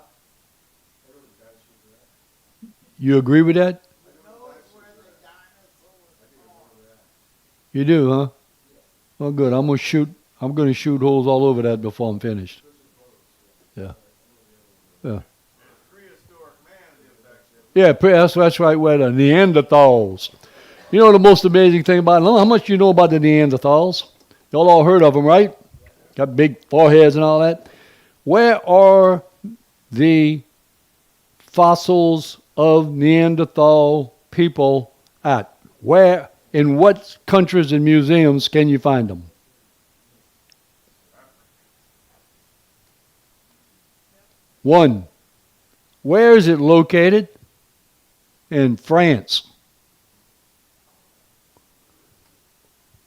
You agree with that? You do, huh? Well, good. I'm going to shoot holes all over that before I'm finished. Yeah. Prehistoric man did back there Yeah, that's right, where the Neanderthals. You know the most amazing thing about them? How much you know about the Neanderthals? Y'all all heard of them, right? Got big foreheads and all that. Where are the fossils of Neanderthal people at? Where, in what countries and museums can you find them? One. Where is it located? In France.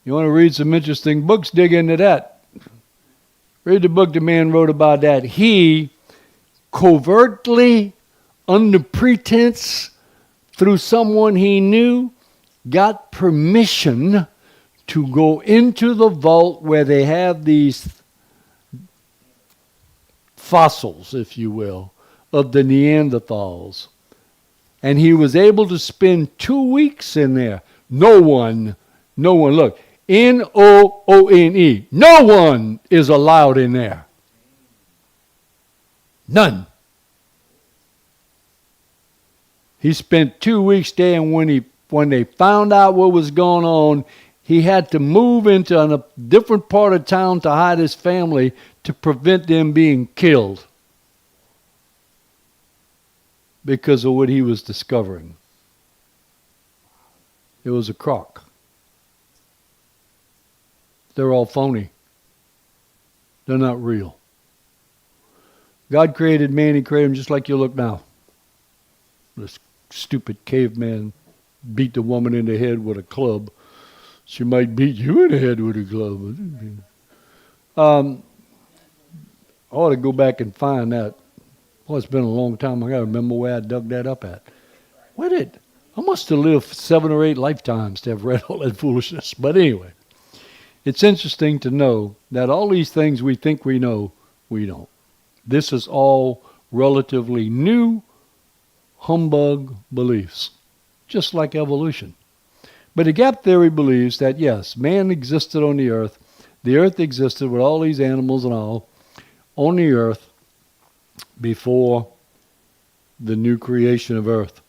You want to read some interesting books? Dig into that. Read the book the man wrote about that. He covertly, under pretense, through someone he knew, got permission to go into the vault where they have these fossils, if you will, of the Neanderthals. And he was able to spend 2 weeks in there. No one, look, Noone, no one is allowed in there. None. He spent 2 weeks there, and when they found out what was going on, he had to move into a different part of town to hide his family to prevent them being killed because of what he was discovering. It was a crock. They're all phony. They're not real. God created man, he created him just like you look now. This stupid caveman beat the woman in the head with a club. She might beat you in the head with a club. I ought to go back and find that. Well, it's been a long time. I got to remember where I dug that up at. I must have lived 7 or 8 lifetimes to have read all that foolishness. But anyway, it's interesting to know that all these things we think we know, we don't. This is all relatively new humbug beliefs, just like evolution. But the gap theory believes that, yes, man existed on the earth existed with all these animals and all on the earth before the new creation of earth.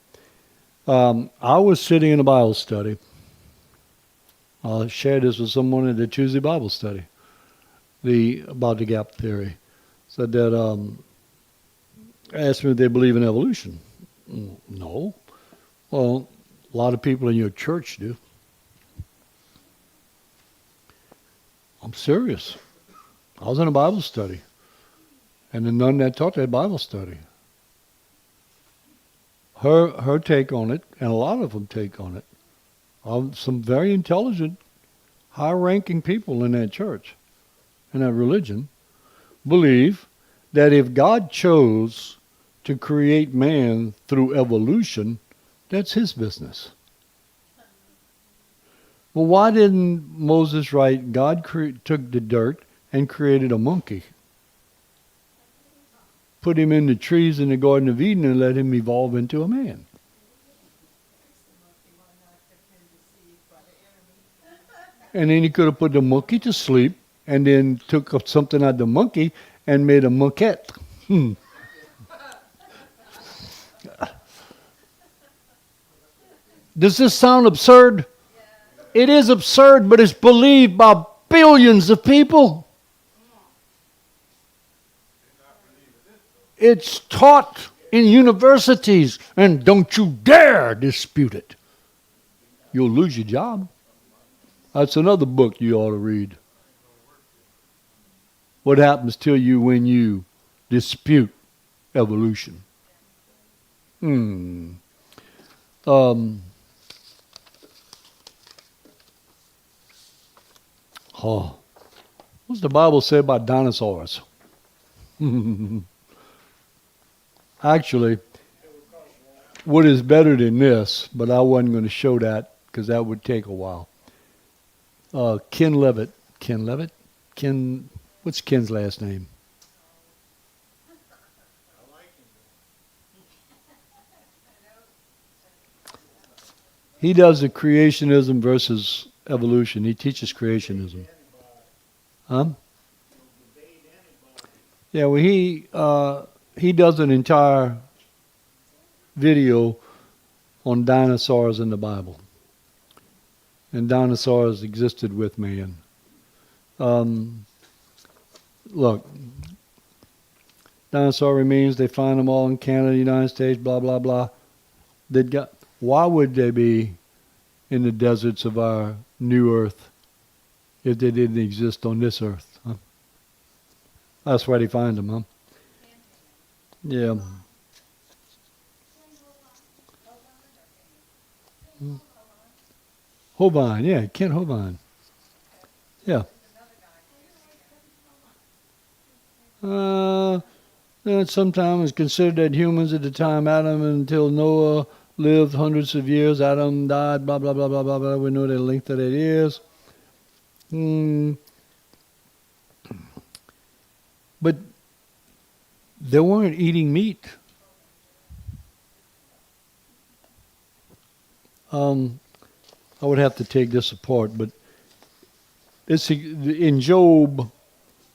I was sitting in a Bible study. I'll share this with someone at the Tuesday Bible study about the gap theory. Said that, asked me if they believe in evolution. No. Well, a lot of people in your church do. I'm serious. I was in a Bible study. And the nun that taught that Bible study. Her take on it, and a lot of them take on it, some very intelligent, high-ranking people in that church, in that religion, believe that if God chose to create man through evolution, that's his business. Well, why didn't Moses write, God took the dirt and created a monkey? Put him in the trees in the Garden of Eden and let him evolve into a man. And then he could have put the monkey to sleep and then took up something out of the monkey and made a monkette. Does this sound absurd? It is absurd, but it's believed by billions of people. It's taught in universities, and don't you dare dispute it. You'll lose your job. That's another book you ought to read. What happens to you when you dispute evolution? What's the Bible say about dinosaurs? Actually, what is better than this, but I wasn't going to show that because that would take a while. Ken Levitt. What's Ken's last name? He does the creationism versus evolution. He teaches creationism. Huh? Yeah, well, he does an entire video on dinosaurs in the Bible. And dinosaurs existed with man. Look, dinosaur remains, they find them all in Canada, United States, blah, blah, blah. Why would they be in the deserts of our new earth if they didn't exist on this earth? Huh? That's why they find them, huh? Yeah. Hovind, yeah, Kent Hovind. Yeah. That sometimes considered that humans at the time Adam until Noah lived hundreds of years. Adam died, blah, blah, blah, blah, blah, blah. We know the length of that is. But they weren't eating meat. I would have to take this apart, but it's in Job,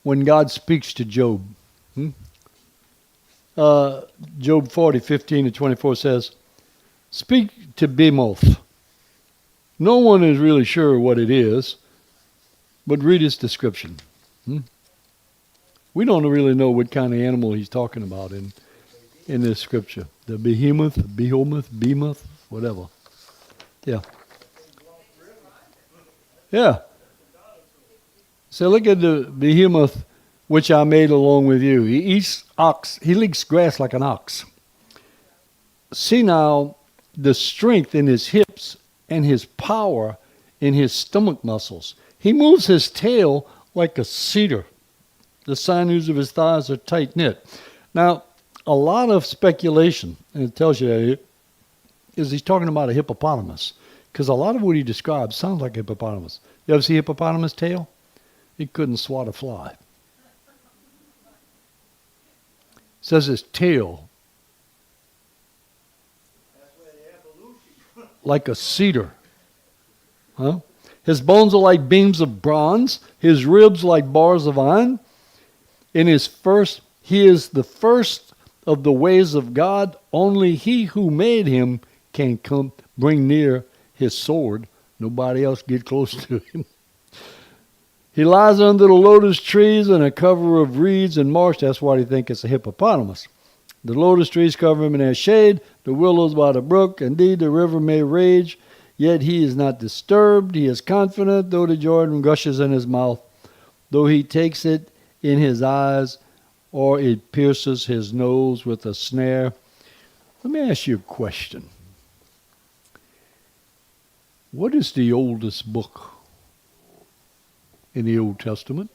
when God speaks to Job. Job 40:15-24 says, "Speak to Behemoth." No one is really sure what it is, but read its description. We don't really know what kind of animal he's talking about in this scripture. The behemoth, whatever. Yeah. Yeah. So look at the behemoth which I made along with you. He eats ox. He licks grass like an ox. See now the strength in his hips and his power in his stomach muscles. He moves his tail like a cedar. The sinews of his thighs are tight knit. Now, a lot of speculation, and it tells you that, is he's talking about a hippopotamus. Because a lot of what he describes sounds like a hippopotamus. You ever see a hippopotamus tail? It couldn't swat a fly. It says his tail like a cedar. Huh? His bones are like beams of bronze, his ribs like bars of iron. He is the first of the ways of God. Only he who made him can come bring near his sword. Nobody else get close to him. He lies under the lotus trees and a cover of reeds and marsh. That's why they think it's a hippopotamus. The lotus trees cover him in their shade, the willows by the brook. Indeed, the river may rage, yet he is not disturbed. He is confident, though the Jordan gushes in his mouth, though he takes it in his eyes, or it pierces his nose with a snare. Let me ask you a question. What is the oldest book in the Old Testament?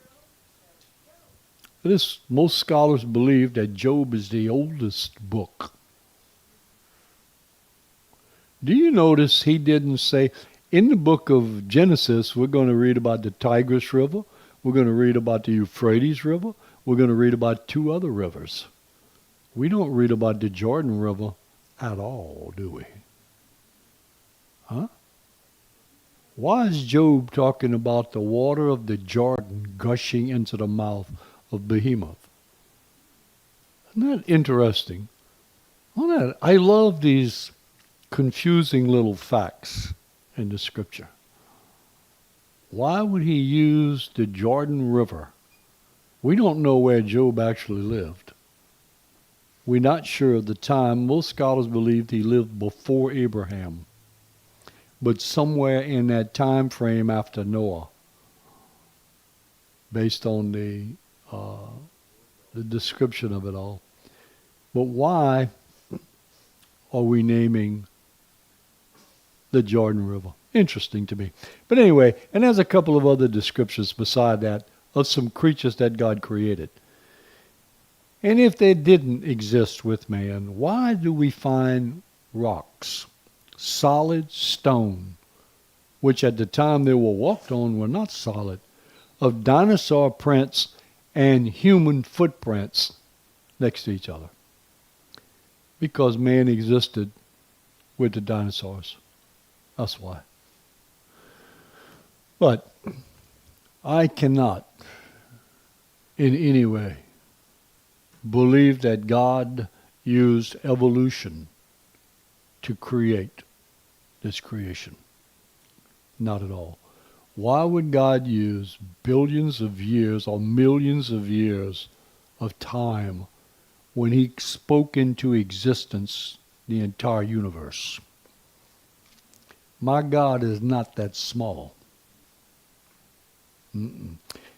Most scholars believe that Job is the oldest book. Do you notice he didn't say, in the book of Genesis, we're going to read about the Tigris River, we're going to read about the Euphrates River, we're going to read about 2 other rivers. We don't read about the Jordan River at all, do we? Huh? Why is Job talking about the water of the Jordan gushing into the mouth of Behemoth? Isn't that interesting? I love these confusing little facts in the scripture. Why would he use the Jordan River? We don't know where Job actually lived. We're not sure of the time. Most scholars believed he lived before Abraham, but somewhere in that time frame after Noah, based on the description of it all. But why are we naming the Jordan River? Interesting to me. But anyway, and there's a couple of other descriptions beside that of some creatures that God created. And if they didn't exist with man, why do we find rocks, solid stone, which at the time they were walked on were not solid, of dinosaur prints and human footprints next to each other? Because man existed with the dinosaurs. That's why. But I cannot in any way believe that God used evolution to create this creation. Not at all. Why would God use billions of years or millions of years of time when he spoke into existence the entire universe? My God is not that small. Mm-mm.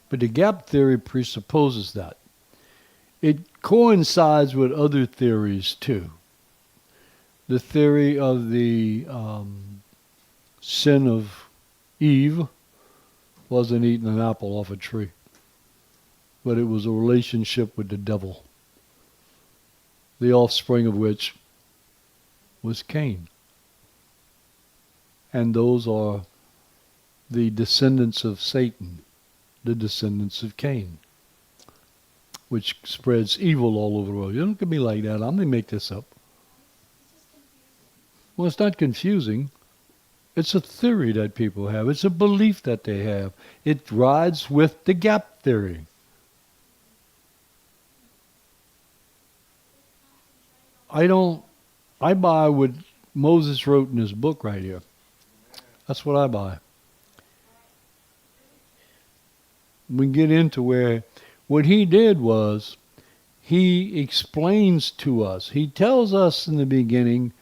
But the gap theory presupposes that. It coincides with other theories too. The theory of the sin of Eve wasn't eating an apple off a tree, but it was a relationship with the devil, the offspring of which was Cain. And those are the descendants of Satan, the descendants of Cain, which spreads evil all over the world. You don't look at me like that. I'm going to make this up. Well, it's not confusing. It's a theory that people have. It's a belief that they have. It rides with the gap theory. I buy what Moses wrote in his book right here. That's what I buy. We get into where what he did was he explains to us. He tells us in the beginning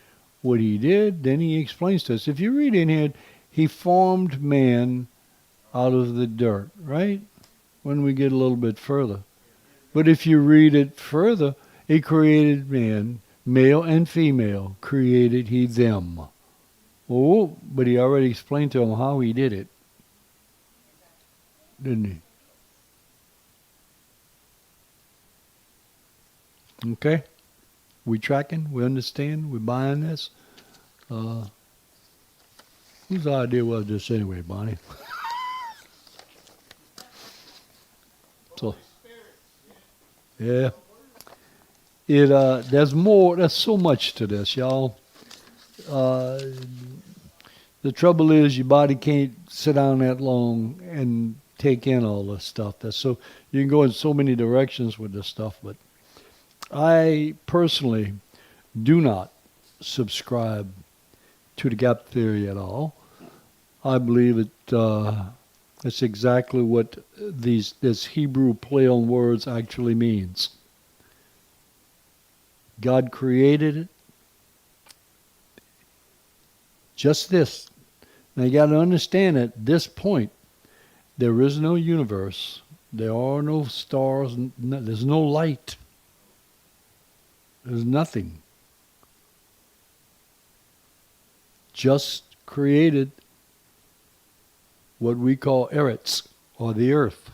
what he did, then he explains to us. If you read in here, he formed man out of the dirt, right? When we get a little bit further. But if you read it further, he created man, male and female, created he them. Oh, but he already explained to them how he did it, didn't he? Okay? We tracking? We understand? We buying this? Whose idea was this anyway, Bonnie? So, yeah. There's more, there's so much to this, y'all. The trouble is your body can't sit down that long and take in all this stuff. You can go in so many directions with this stuff, but I personally do not subscribe to the gap theory at all. I believe it's exactly what this Hebrew play on words actually means. God created it. Just this. Now you got to understand at this point, there is no universe. There are no stars. There's no light. There's nothing. Just created what we call Eretz, or the earth.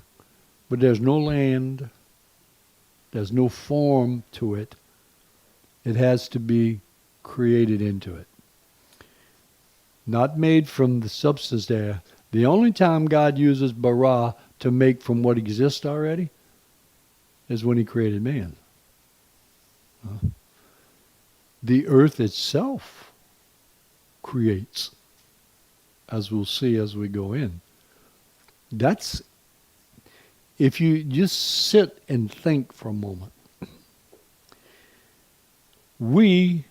But there's no land. There's no form to it. It has to be created into it. Not made from the substance there. The only time God uses bara to make from what exists already is when he created man. The earth itself creates, as we'll see as we go in. That's, if you just sit and think for a moment. We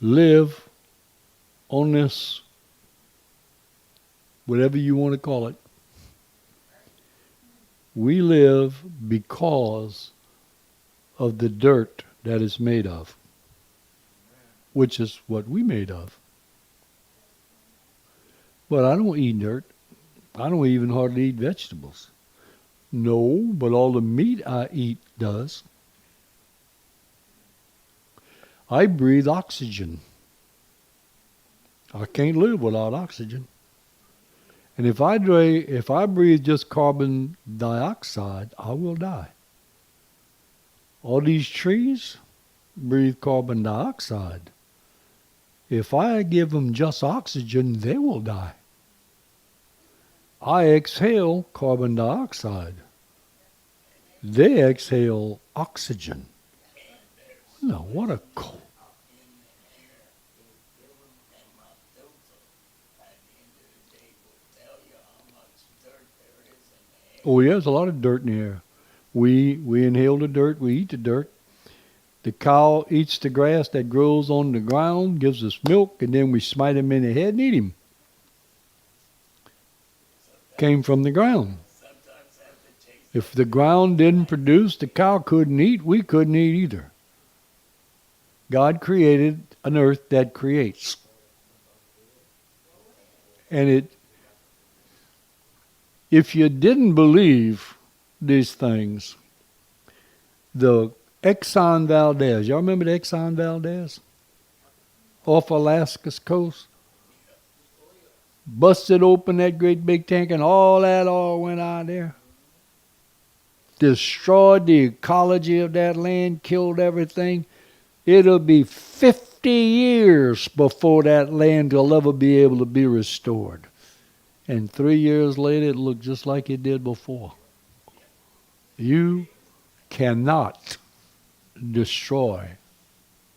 live on this, whatever you want to call it. We live because of the dirt that it's made of, which is what we made of. But I don't eat dirt. I don't even hardly eat vegetables. No, but all the meat I eat does. I breathe oxygen. I can't live without oxygen. And if I breathe just carbon dioxide, I will die. All these trees breathe carbon dioxide. If I give them just oxygen, they will die. I exhale carbon dioxide. They exhale oxygen. No, what a cool. Oh yeah, there's a lot of dirt in the air. We inhale the dirt, we eat the dirt. The cow eats the grass that grows on the ground, gives us milk, and then we smite him in the head and eat him. Came from the ground. Sometimes have to taste If the ground didn't produce, the cow couldn't eat, we couldn't eat either. God created an earth that creates. And if you didn't believe these things, the Exxon Valdez, y'all remember the Exxon Valdez? Off Alaska's coast? Busted open that great big tank and all that oil went out there. Destroyed the ecology of that land, killed everything. It'll be 50 years before that land will ever be able to be restored. And 3 years later, it looked just like it did before. You cannot destroy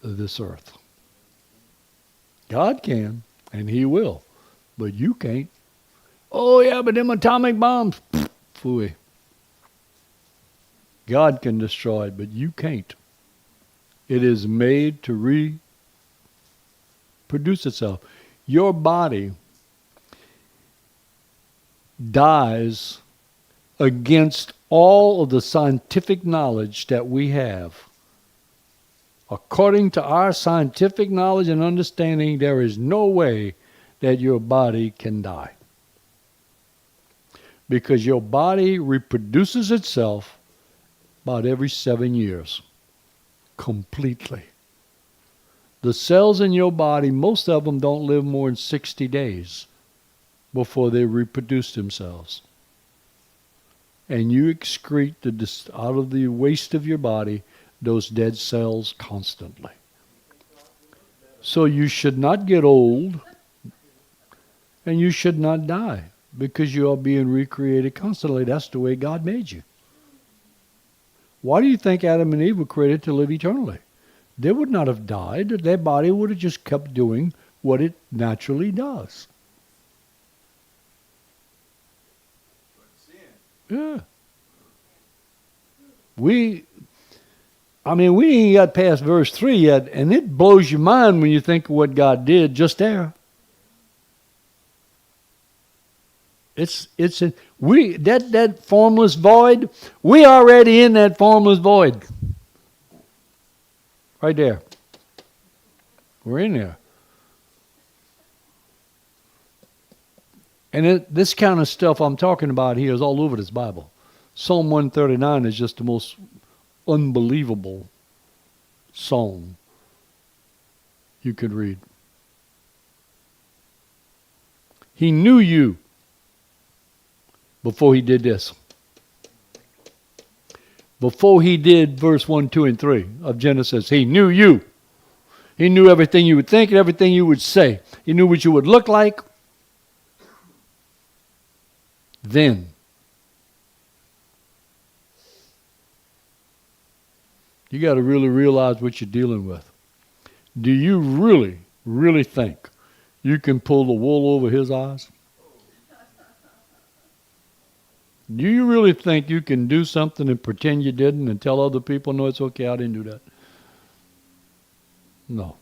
this earth. God can, and He will, but you can't. Oh yeah, but them atomic bombs, phooey. God can destroy it, but you can't. It is made to reproduce itself. Your body dies against all of the scientific knowledge that we have. According to our scientific knowledge and understanding, there is no way that your body can die. Because your body reproduces itself about every 7 years. Completely. The cells in your body, most of them don't live more than 60 days before they reproduce themselves. And you excrete out of the waste of your body those dead cells constantly. So you should not get old and you should not die because you are being recreated constantly. That's the way God made you. Why do you think Adam and Eve were created to live eternally? They would not have died. Their body would have just kept doing what it naturally does. Yeah. We ain't got past verse 3 yet, and it blows your mind when you think of what God did just there. That formless void, we already in that formless void. Right there. We're in there. And this kind of stuff I'm talking about here is all over this Bible. Psalm 139 is just the most unbelievable psalm you could read. He knew you before He did this. Before He did verse 1, 2, and 3 of Genesis, He knew you. He knew everything you would think and everything you would say. He knew what you would look like. Then, you got to really realize what you're dealing with. Do you really, really think you can pull the wool over His eyes? Do you really think you can do something and pretend you didn't and tell other people, no, it's okay, I didn't do that? No.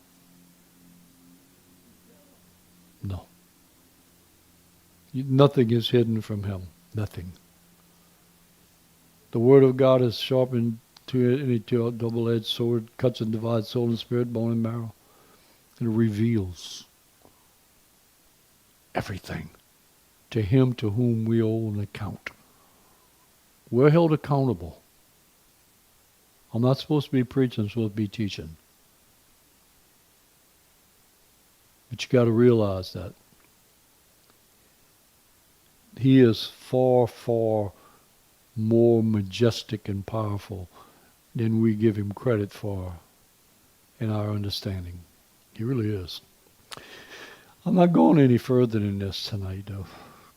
No. Nothing is hidden from Him. Nothing. The Word of God is sharpened to any double-edged sword, cuts and divides soul and spirit, bone and marrow. It reveals everything to Him to whom we owe an account. We're held accountable. I'm not supposed to be preaching, I'm supposed to be teaching. But you got to realize that. He is far, far more majestic and powerful than we give Him credit for in our understanding. He really is. I'm not going any further than this tonight, though,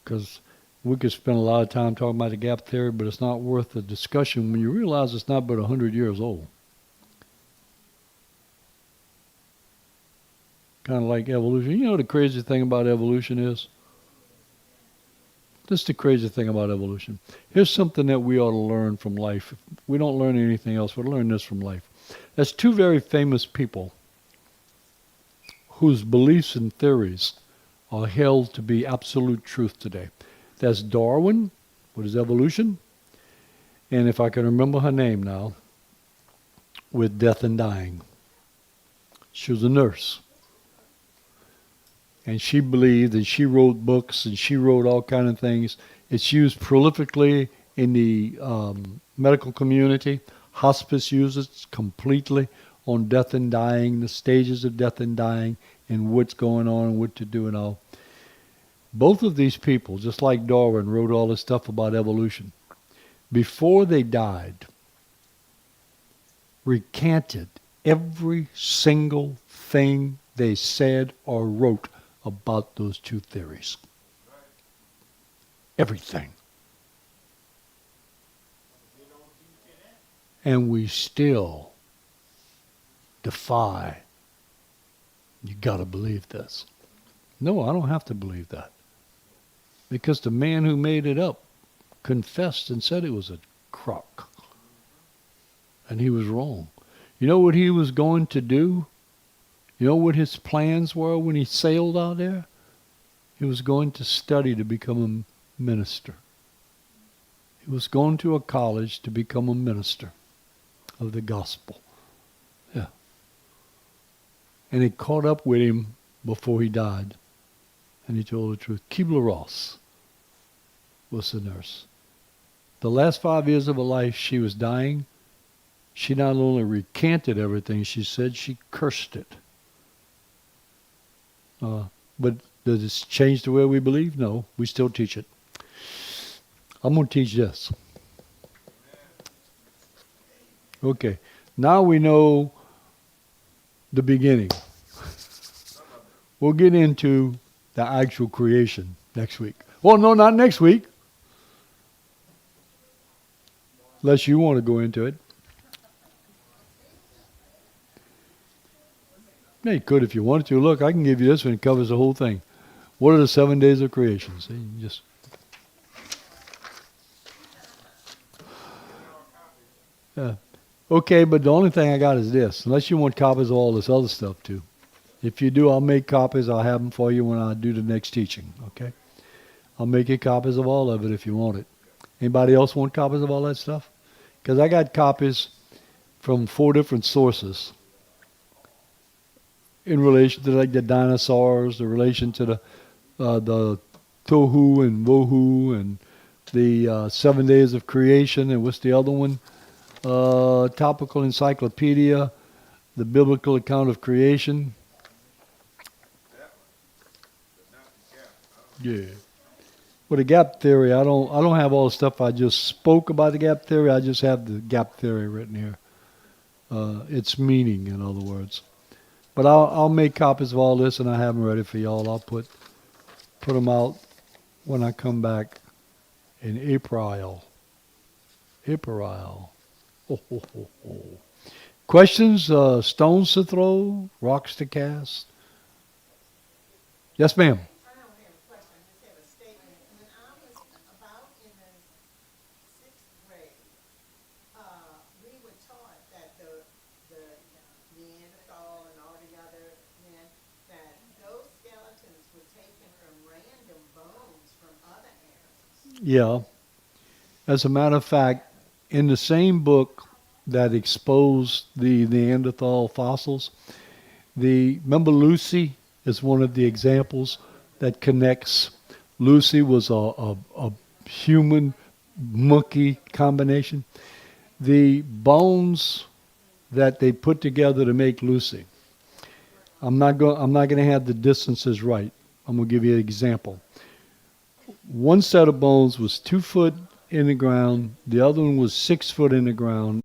because we could spend a lot of time talking about the gap theory, but it's not worth the discussion when you realize it's not but 100 years old. Kind of like evolution. You know the crazy thing about evolution is? This is the crazy thing about evolution. Here's something that we ought to learn from life. If we don't learn anything else, we'll learn this from life. There's two very famous people whose beliefs and theories are held to be absolute truth today. That's Darwin with his evolution, and if I can remember her name now, with death and dying. She was a nurse. And she believed, and she wrote books, and she wrote all kind of things. It's used prolifically in the medical community. Hospice uses it completely on death and dying, the stages of death and dying, and what's going on and what to do and all. Both of these people, just like Darwin, wrote all this stuff about evolution. Before they died, recanted every single thing they said or wrote about those two theories. Everything. And we still defy, you got to believe this. No, I don't have to believe that. Because the man who made it up confessed and said it was a crock. And he was wrong. You know what he was going to do? You know what his plans were when he sailed out there? He was going to study to become a minister. He was going to a college to become a minister of the gospel. Yeah. And it caught up with him before he died. And he told the truth. Kubler-Ross was the nurse. The last 5 years of her life, she was dying. She not only recanted everything she said, she cursed it. But does it change the way we believe? No, we still teach it. I'm going to teach this. Okay, now we know the beginning. We'll get into the actual creation next week. Well, no, not next week. Unless you want to go into it. Yeah, you could if you wanted to. Look, I can give you this one. It covers the whole thing. What are the 7 days of creation? See, you just... Yeah. Okay, but the only thing I got is this. Unless you want copies of all this other stuff too. If you do, I'll make copies. I'll have them for you when I do the next teaching. Okay? I'll make you copies of all of it if you want it. Anybody else want copies of all that stuff? Because I got copies from 4 different sources in relation to like the dinosaurs, the relation to the tohu and wohu, and the 7 days of creation, and what's the other one? Topical encyclopedia, the biblical account of creation. Yeah. Well, the gap theory, I don't have all the stuff I just spoke about the gap theory. I just have the gap theory written here. Its meaning, in other words. But I'll make copies of all this, and I have them ready for y'all. I'll put them out when I come back in April. April. Ho, ho, ho, ho. Questions? Stones to throw? Rocks to cast? Yes, ma'am. I don't have a question, I just have a statement. When I was about in the 6th grade, we were taught that the Neanderthal and all the other men, that those skeletons were taken from random bones from other animals. Yeah. As a matter of fact, in the same book that exposed the Neanderthal fossils, remember Lucy is one of the examples that connects. Lucy was a human monkey combination. The bones that they put together to make Lucy, I'm not going to have the distances right. I'm going to give you an example. One set of bones was 2 foot in the ground. The other one was 6 foot in the ground.